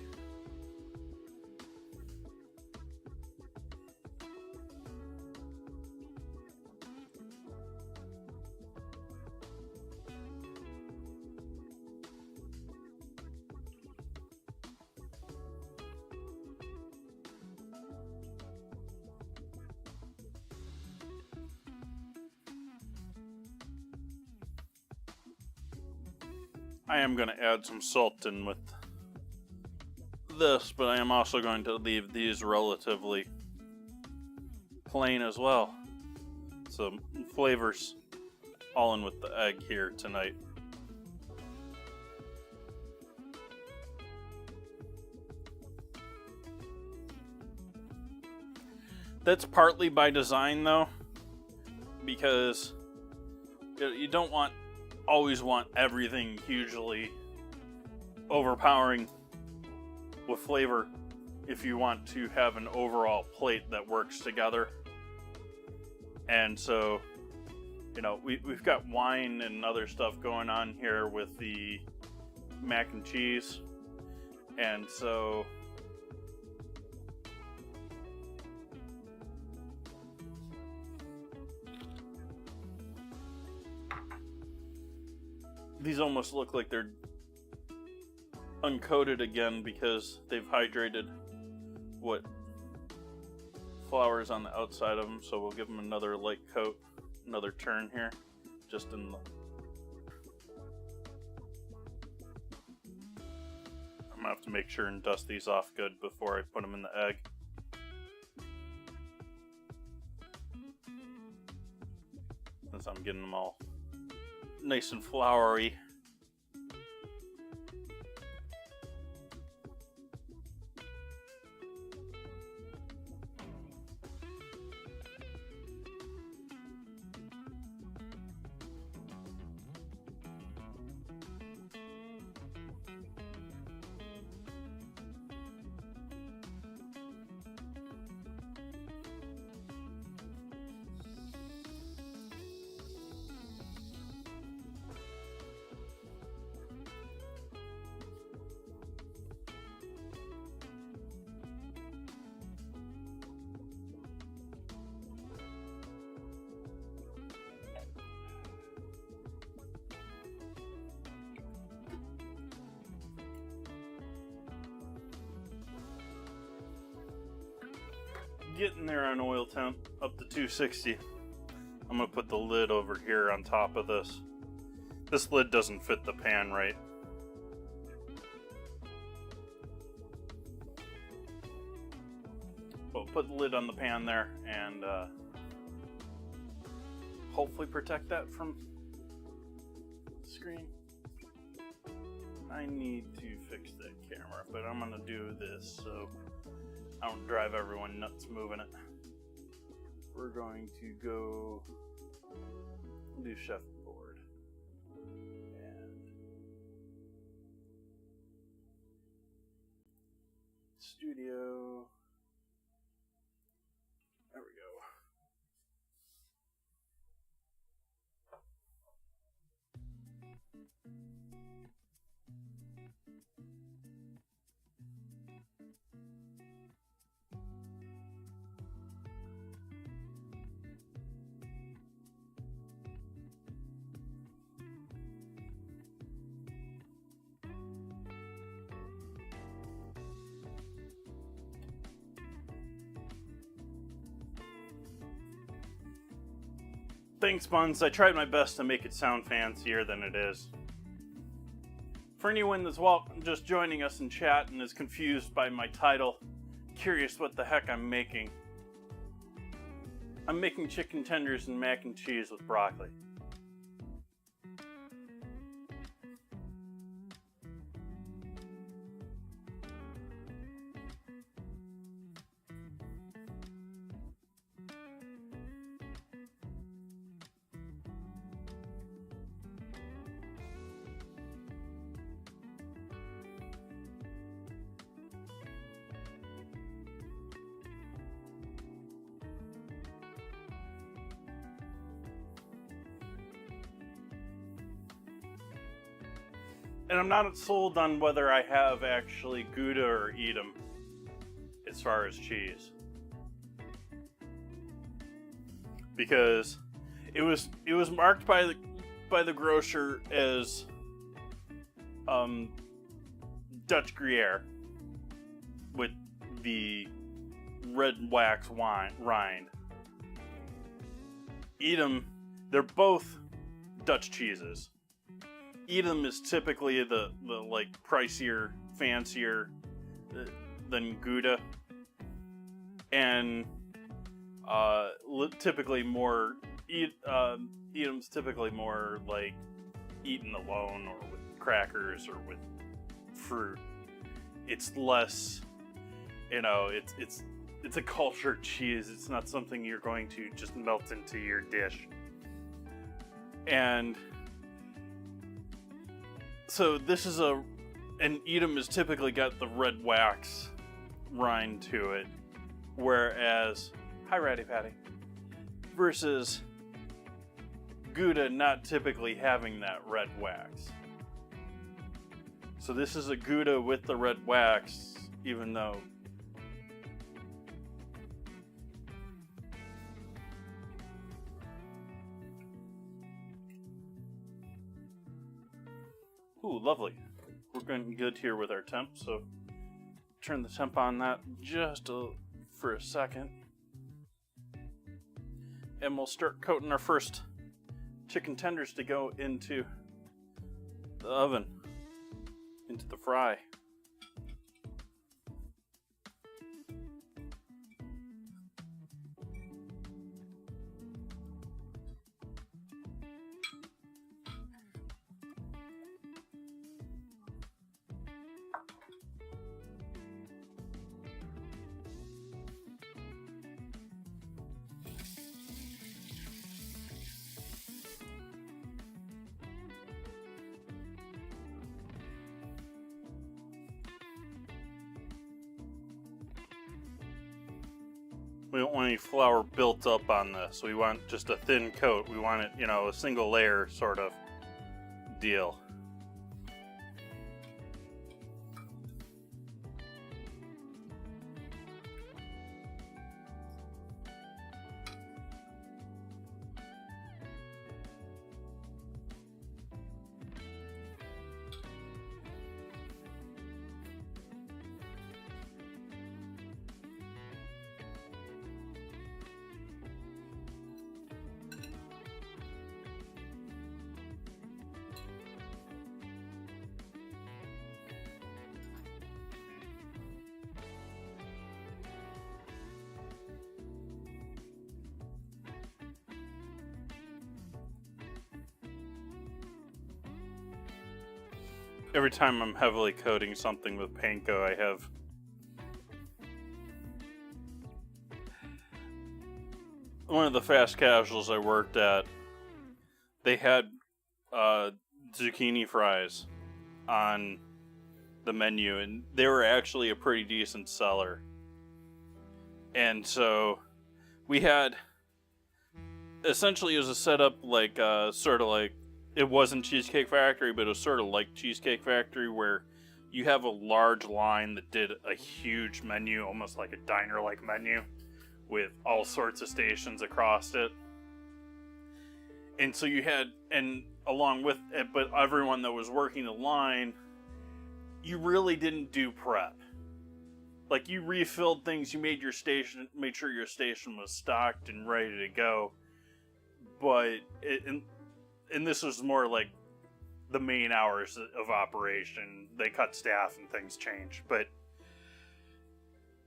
I am going to add some salt in with this, but I am also going to leave these relatively plain as well. Some flavors all in with the egg here tonight. That's partly by design, though, because you don't always want everything hugely overpowering with flavor if you want to have an overall plate that works together. And so, you know, we've got wine and other stuff going on here with the mac and cheese. And so these almost look like they're uncoated again because they've hydrated what flour is on the outside of them. So we'll give them another light coat, another turn here, just in the... I'm gonna have to make sure and dust these off good before I put them in the egg. Since I'm getting them all nice and floury. Getting there on oil temp, up to 260. I'm gonna put the lid over here on top of this. This lid doesn't fit the pan right. But put the lid on the pan there and hopefully protect that from the screen. I need to fix that camera, but I'm gonna do this so I don't drive everyone nuts moving it. We're going to go do chef board. And studio. There we go. Thanks, Buns. I tried my best to make it sound fancier than it is. For anyone that's just joining us in chat and is confused by my title, curious what the heck I'm making, I'm making chicken tenders and mac and cheese with broccoli. And I'm not sold on whether I have actually Gouda or Edam as far as cheese. Because it was marked by the grocer as Dutch Gruyere with the red wax rind. Edam, they're both Dutch cheeses. Edam is typically the like pricier, fancier than Gouda, and typically more. Edam's typically more like eaten alone or with crackers or with fruit. It's less, you know, it's a cultured cheese. It's not something you're going to just melt into your dish. And so this is and Edam has typically got the red wax rind to it, whereas, hi Ratty Patty, versus Gouda not typically having that red wax. So this is a Gouda with the red wax, even though ooh, lovely. We're going good here with our temp, so turn the temp on that just for a second. And we'll start coating our first chicken tenders to go into the oven, into the fry. We don't want any flour built up on this. We want just a thin coat. We want it, you know, a single layer sort of deal. Every time I'm heavily coating something with panko, I have one of the fast casuals I worked at, they had zucchini fries on the menu, and they were actually a pretty decent seller. And so we had, essentially it was a setup like sort of like, it wasn't Cheesecake Factory, but it was sort of like Cheesecake Factory, where you have a large line that did a huge menu, almost like a diner-like menu, with all sorts of stations across it. And so you had, and along with it, but everyone that was working the line, you really didn't do prep. Like, you refilled things, you made sure your station was stocked and ready to go. But and this was more like the main hours of operation. They cut staff and things changed. But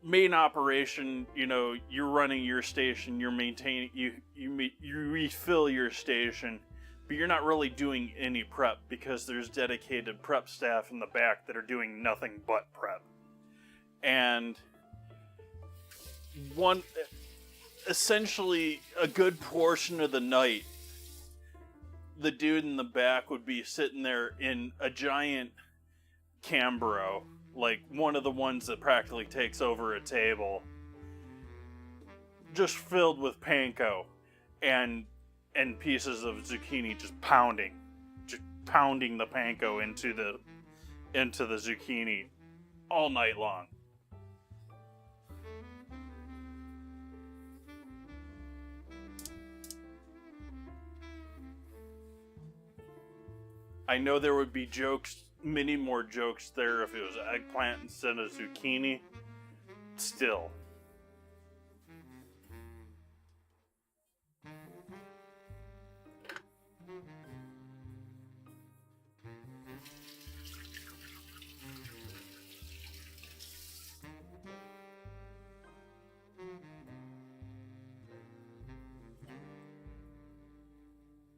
main operation, you know, you're running your station, you're maintaining, you refill your station, but you're not really doing any prep because there's dedicated prep staff in the back that are doing nothing but prep. And essentially a good portion of the night, the dude in the back would be sitting there in a giant Cambro, like one of the ones that practically takes over a table, just filled with panko and pieces of zucchini, just pounding the panko into the zucchini all night long. I know there would be jokes, many more jokes there if it was eggplant instead of zucchini. Still.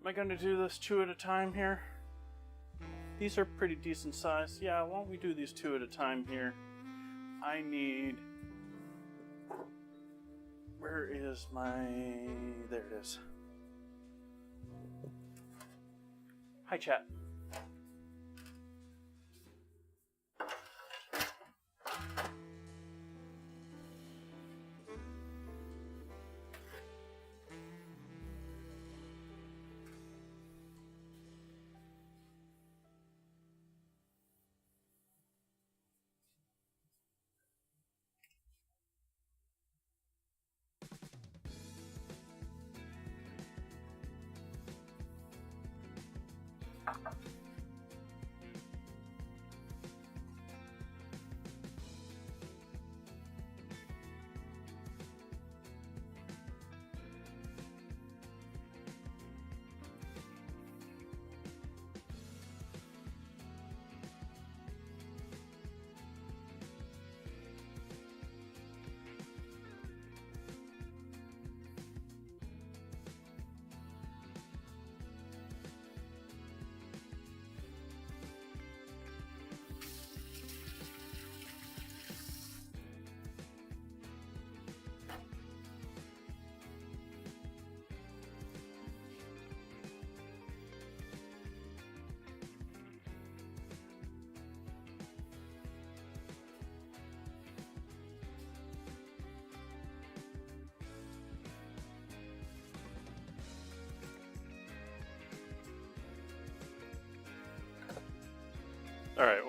Am I going to do this 2 at a time here? These are pretty decent size. Yeah, why don't we do these 2 at a time here? I need... Where is my... There it is. Hi, chat.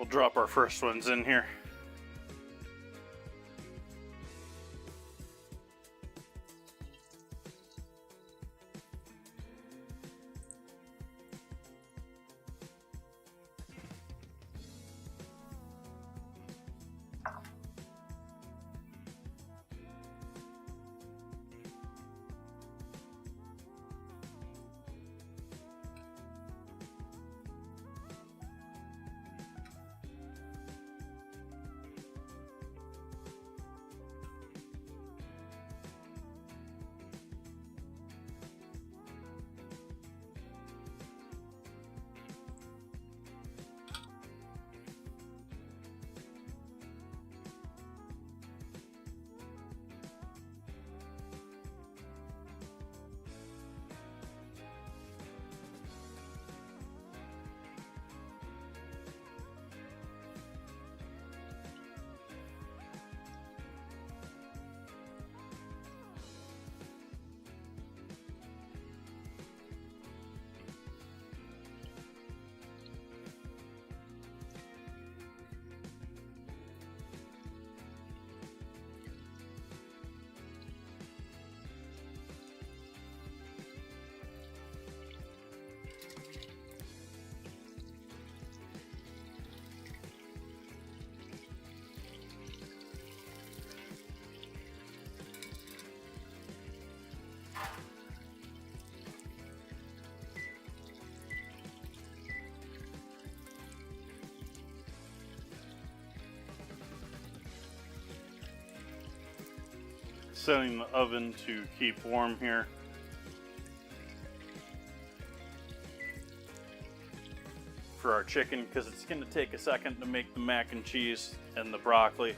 we'll drop our first ones in here. Setting the oven to keep warm here. For our chicken, because it's going to take a second to make the mac and cheese and the broccoli.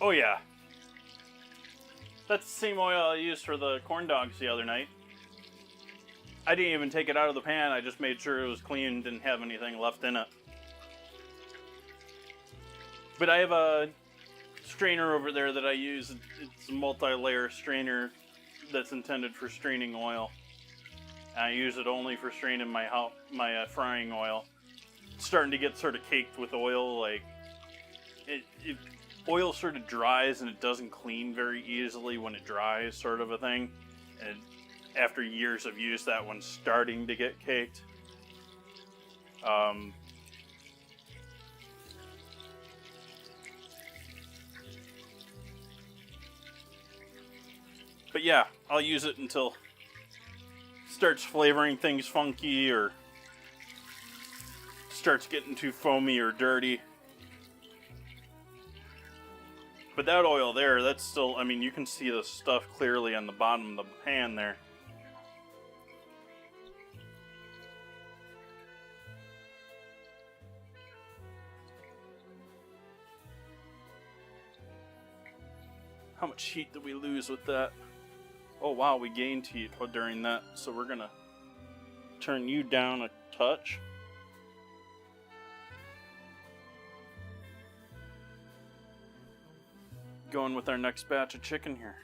Oh yeah. That's the same oil I used for the corn dogs the other night. I didn't even take it out of the pan, I just made sure it was clean, didn't have anything left in it. But I have a strainer over there that I use. It's a multi-layer strainer that's intended for straining oil. I use it only for straining my frying oil. It's starting to get sort of caked with oil, like oil sort of dries and it doesn't clean very easily when it dries, sort of a thing. And after years of use, that one's starting to get caked. But yeah, I'll use it until it starts flavoring things funky or starts getting too foamy or dirty. But that oil there, that's still, I mean, you can see the stuff clearly on the bottom of the pan there. How much heat did we lose with that? Oh wow, we gained heat during that, so we're gonna turn you down a touch. Going with our next batch of chicken here.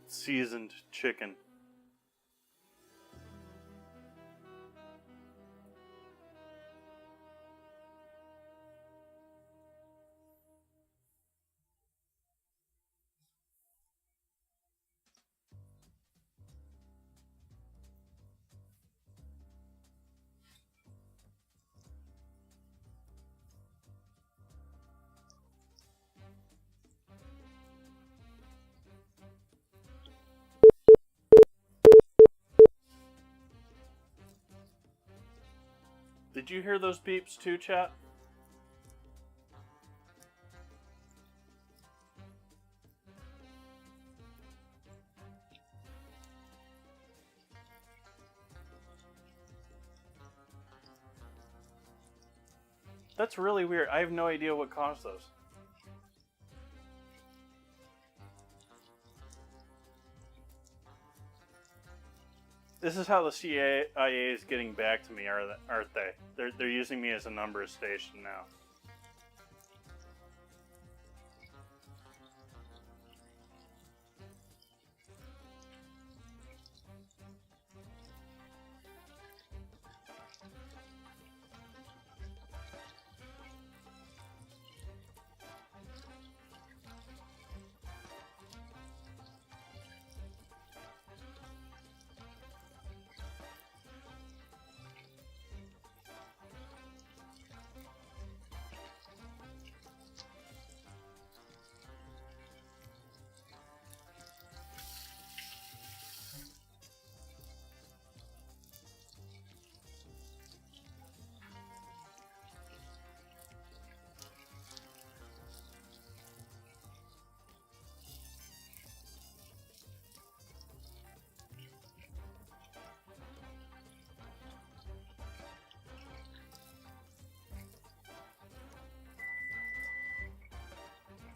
Seasoned chicken. Did you hear those beeps too, chat? That's really weird. I have no idea what caused those. This is how the CIA is getting back to me, aren't they? They're using me as a numbers station now.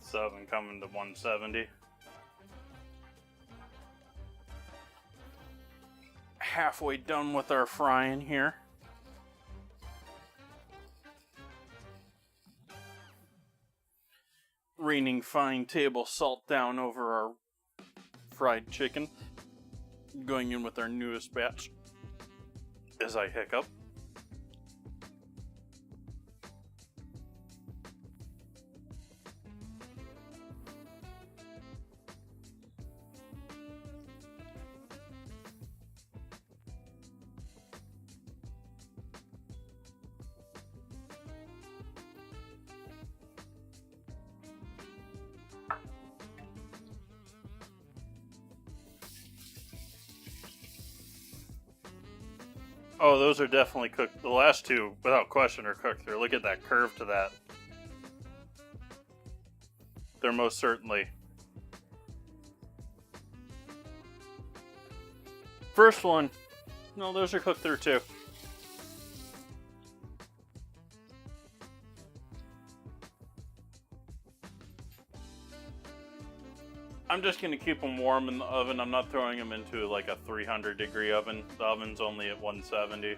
Seven coming to 170. Halfway done with our frying here. Raining fine table salt down over our fried chicken. Going in with our newest batch as I hiccup. Oh, those are definitely cooked. The last two, without question, are cooked through. Look at that curve to that. They're most certainly. First one, no, those are cooked through too. I'm just going to keep them warm in the oven. I'm not throwing them into like a 300 degree oven. The oven's only at 170.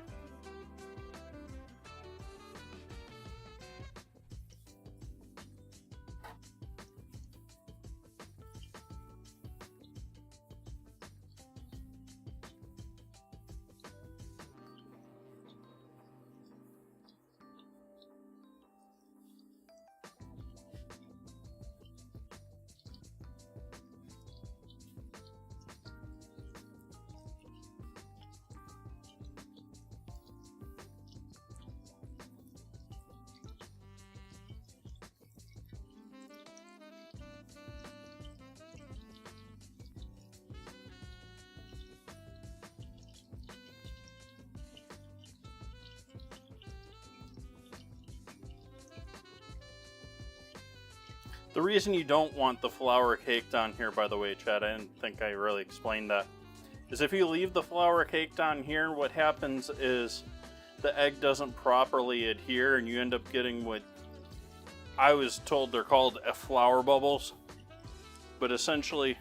The reason you don't want the flour caked on here, by the way, Chad, I didn't think I really explained that, is if you leave the flour caked on here, what happens is the egg doesn't properly adhere, and you end up getting what I was told they're called flour bubbles. But essentially,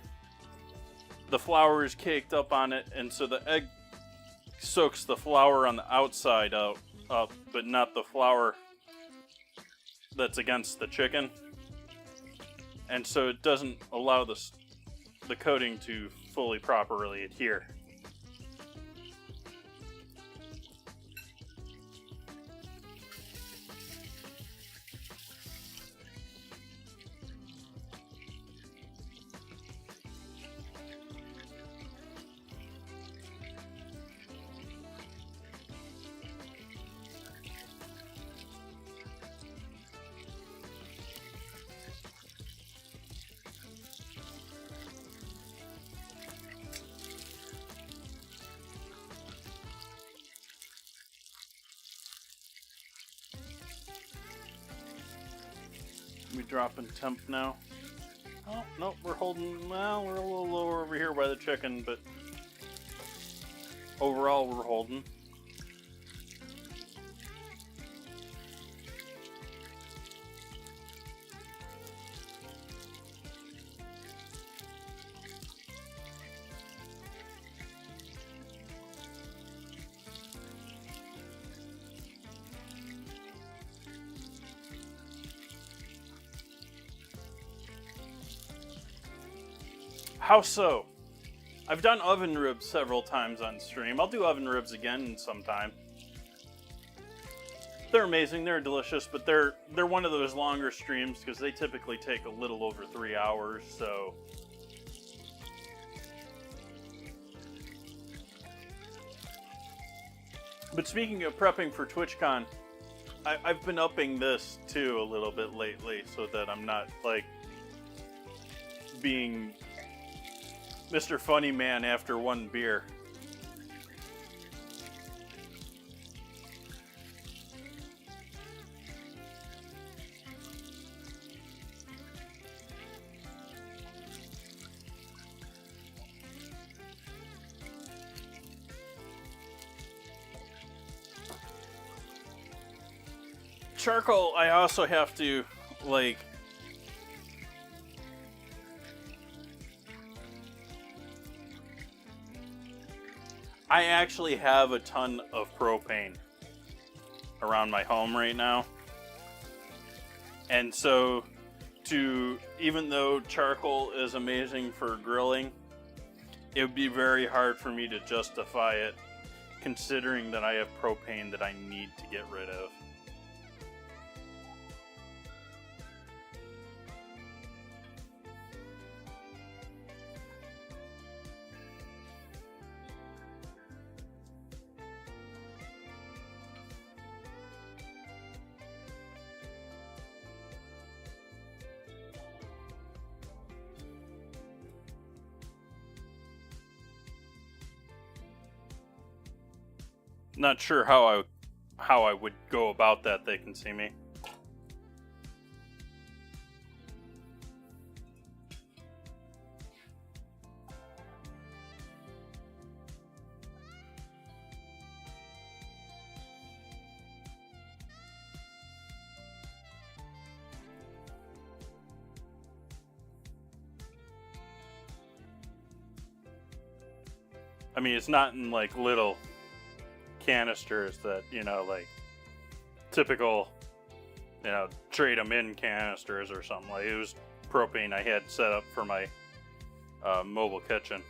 the flour is caked up on it, and so the egg soaks the flour on the outside up, but not the flour that's against the chicken. And so it doesn't allow the coating to fully properly adhere. We dropping temp now. Oh, no, we're holding, well, we're a little lower over here by the chicken, but overall we're holding. How so? I've done oven ribs several times on stream. I'll do oven ribs again sometime. They're amazing, they're delicious, but they're one of those longer streams because they typically take a little over 3 hours, so. But speaking of prepping for TwitchCon, I've been upping this too a little bit lately so that I'm not like being Mr. Funny Man after one beer. Charcoal, I also have to, like, I actually have a ton of propane around my home right now. And so, even though charcoal is amazing for grilling, it would be very hard for me to justify it, considering that I have propane that I need to get rid of. Not sure how I would go about that. They can see me. I mean, it's not in like little canisters that, you know, like typical, you know, trade them in canisters or something. Like, it was propane I had set up for my mobile kitchen.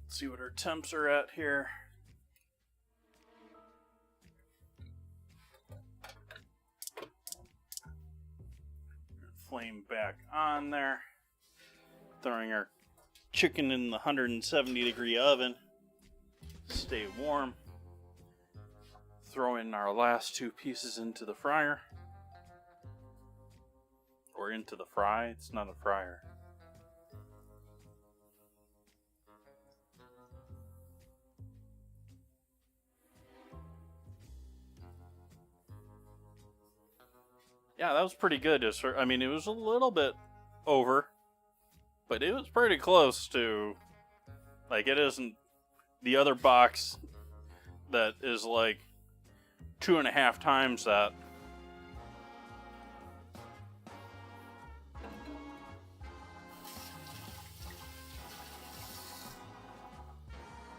See what our temps are at here. Flame back on there. Throwing our chicken in the 170-degree oven. Stay warm. Throw in our last 2 pieces into the fryer. Or into the fry. It's not a fryer. Yeah, that was pretty good. I mean, it was a little bit over, but it was pretty close to, like, it isn't the other box that is like 2.5 times that.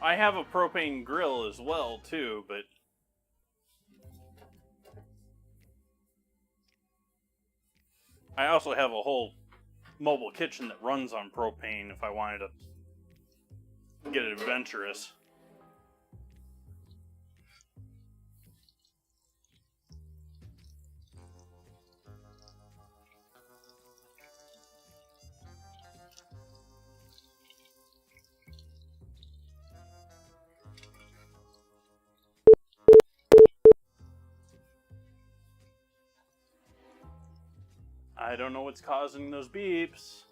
I have a propane grill as well, too, but I also have a whole mobile kitchen that runs on propane if I wanted to get adventurous. I don't know what's causing those beeps.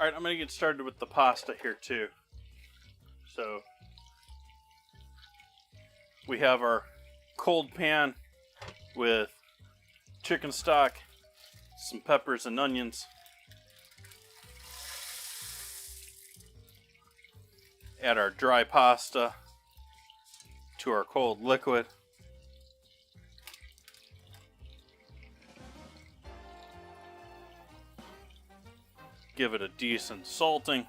Alright, I'm going to get started with the pasta here too. So, we have our cold pan with chicken stock, some peppers and onions. Add our dry pasta to our cold liquid. Give it a decent salting.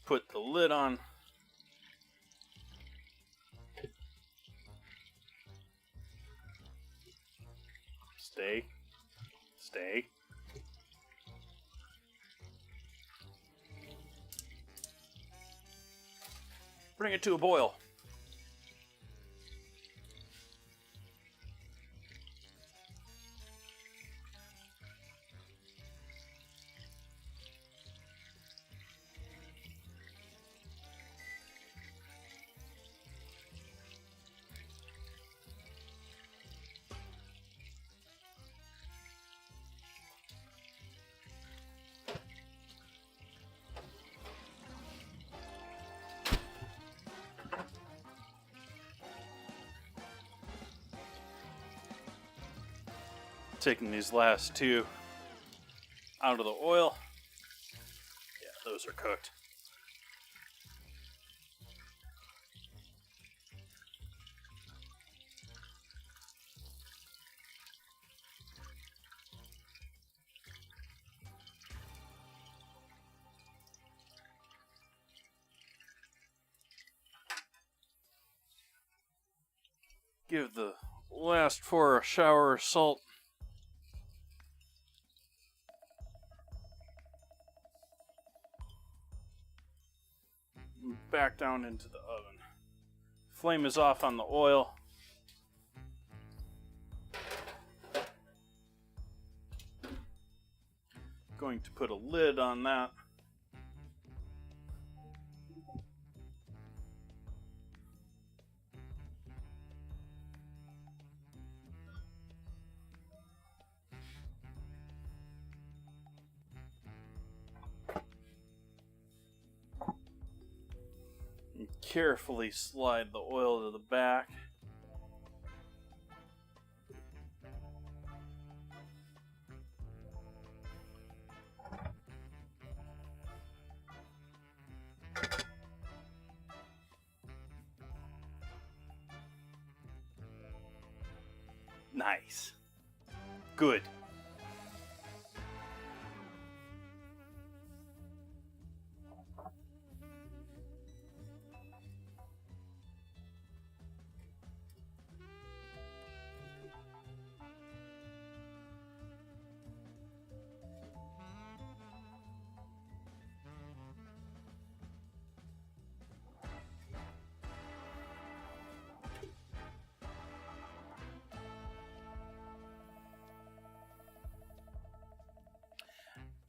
Put the lid on. Stay. Stay. Bring it to a boil. Taking these last 2 out of the oil. Yeah, those are cooked. Give the last 4 a shower of salt. Back down into the oven. Flame is off on the oil. Going to put a lid on that. Carefully slide the oil to the back. Nice. Good.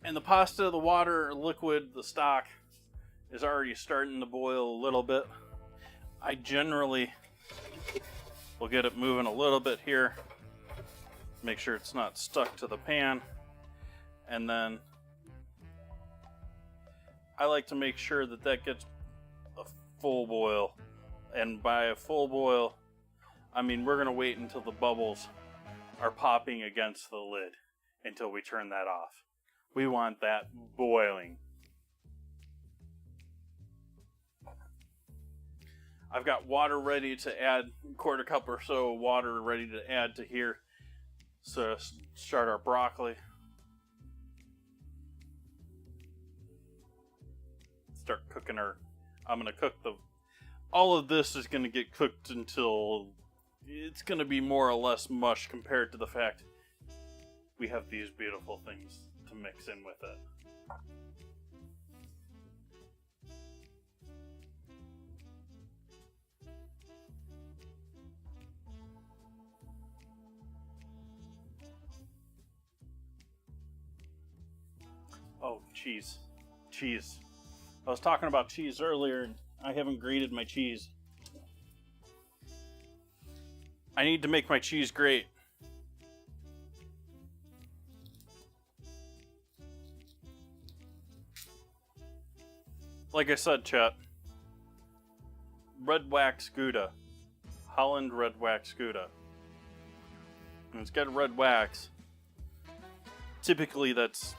And the pasta, the water, liquid, the stock is already starting to boil a little bit. I generally will get it moving a little bit here. Make sure it's not stuck to the pan. And then I like to make sure that that gets a full boil. And by a full boil, I mean we're going to wait until the bubbles are popping against the lid until we turn that off. We want that boiling. I've got water ready to add, quarter cup or so of water ready to add to here. So start our broccoli. Start cooking I'm going to cook all of this is going to get cooked until it's going to be more or less mush compared to the fact we have these beautiful things to mix in with it. Oh, cheese. Cheese. I was talking about cheese earlier and I haven't grated my cheese. I need to make my cheese great. Like I said, chat, red wax Gouda, Holland red wax Gouda. And it's got red wax. Typically, that's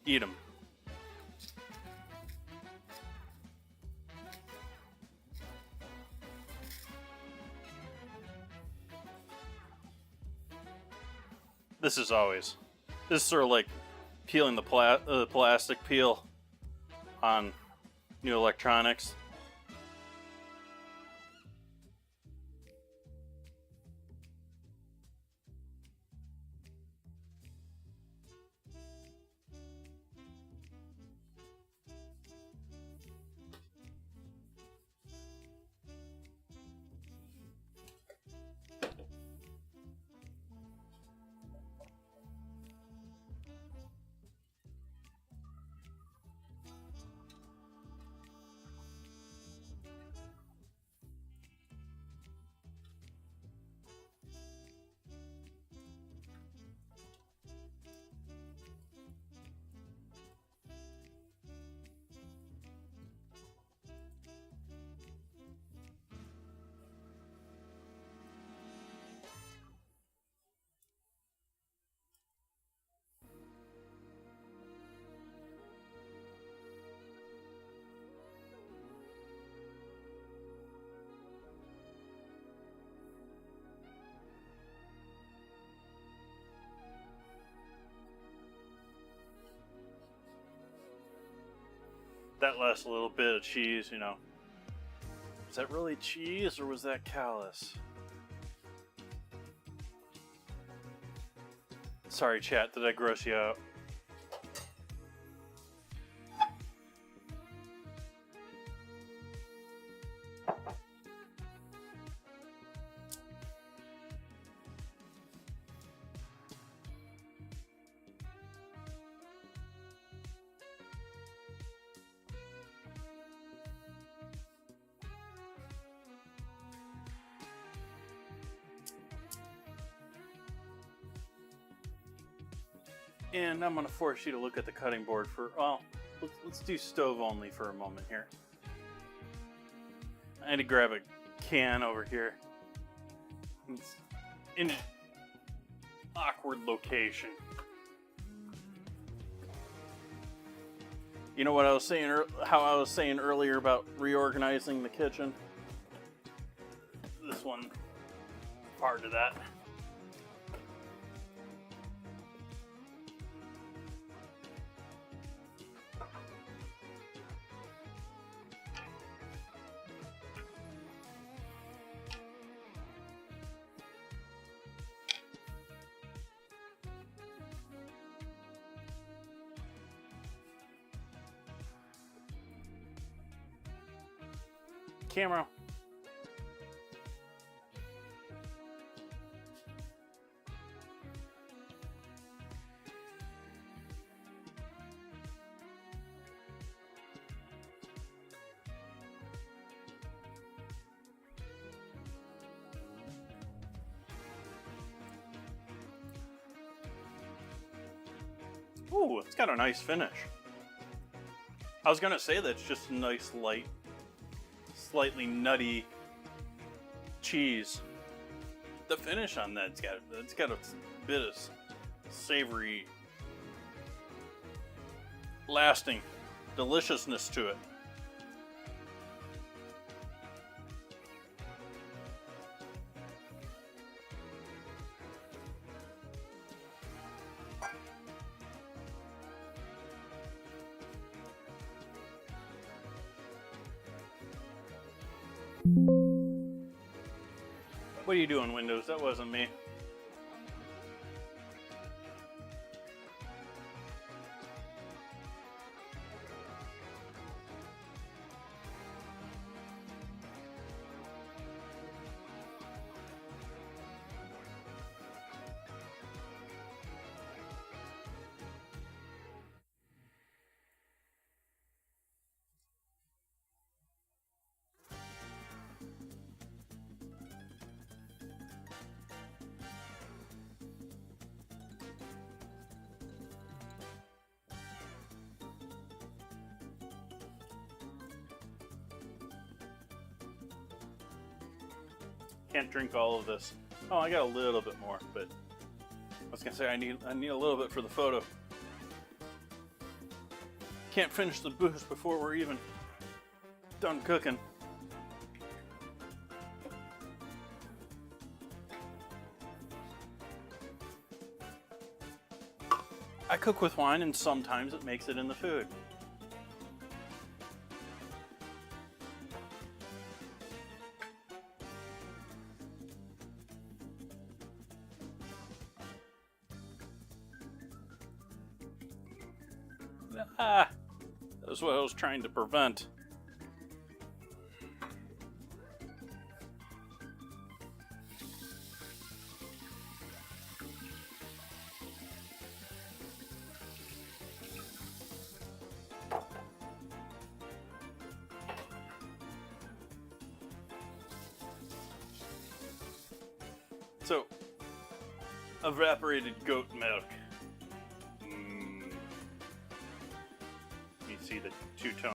eat 'em. This is sort of like peeling the plastic peel on new electronics. That last little bit of cheese, you know. Was that really cheese or was that callus? Sorry, chat, did I gross you out? And I'm going to force you to look at the cutting board for, well, let's do stove only for a moment here. I had to grab a can over here. It's in an awkward location. You know what I was saying, how I was saying earlier about reorganizing the kitchen? This one, part of that. camera. Ooh, it's got a nice finish. I was gonna say that's just a nice light, slightly nutty cheese. The finish on that's got a bit of savory, lasting deliciousness to it. What are you doing, Windows? That wasn't me. Can't drink all of this. Oh, I got a little bit more, but I was gonna say I need a little bit for the photo. Can't finish the booze before we're even done cooking. I cook with wine, and sometimes it makes it in the food. Ah, that's what I was trying to prevent. So, evaporated goat milk. You see the two-tone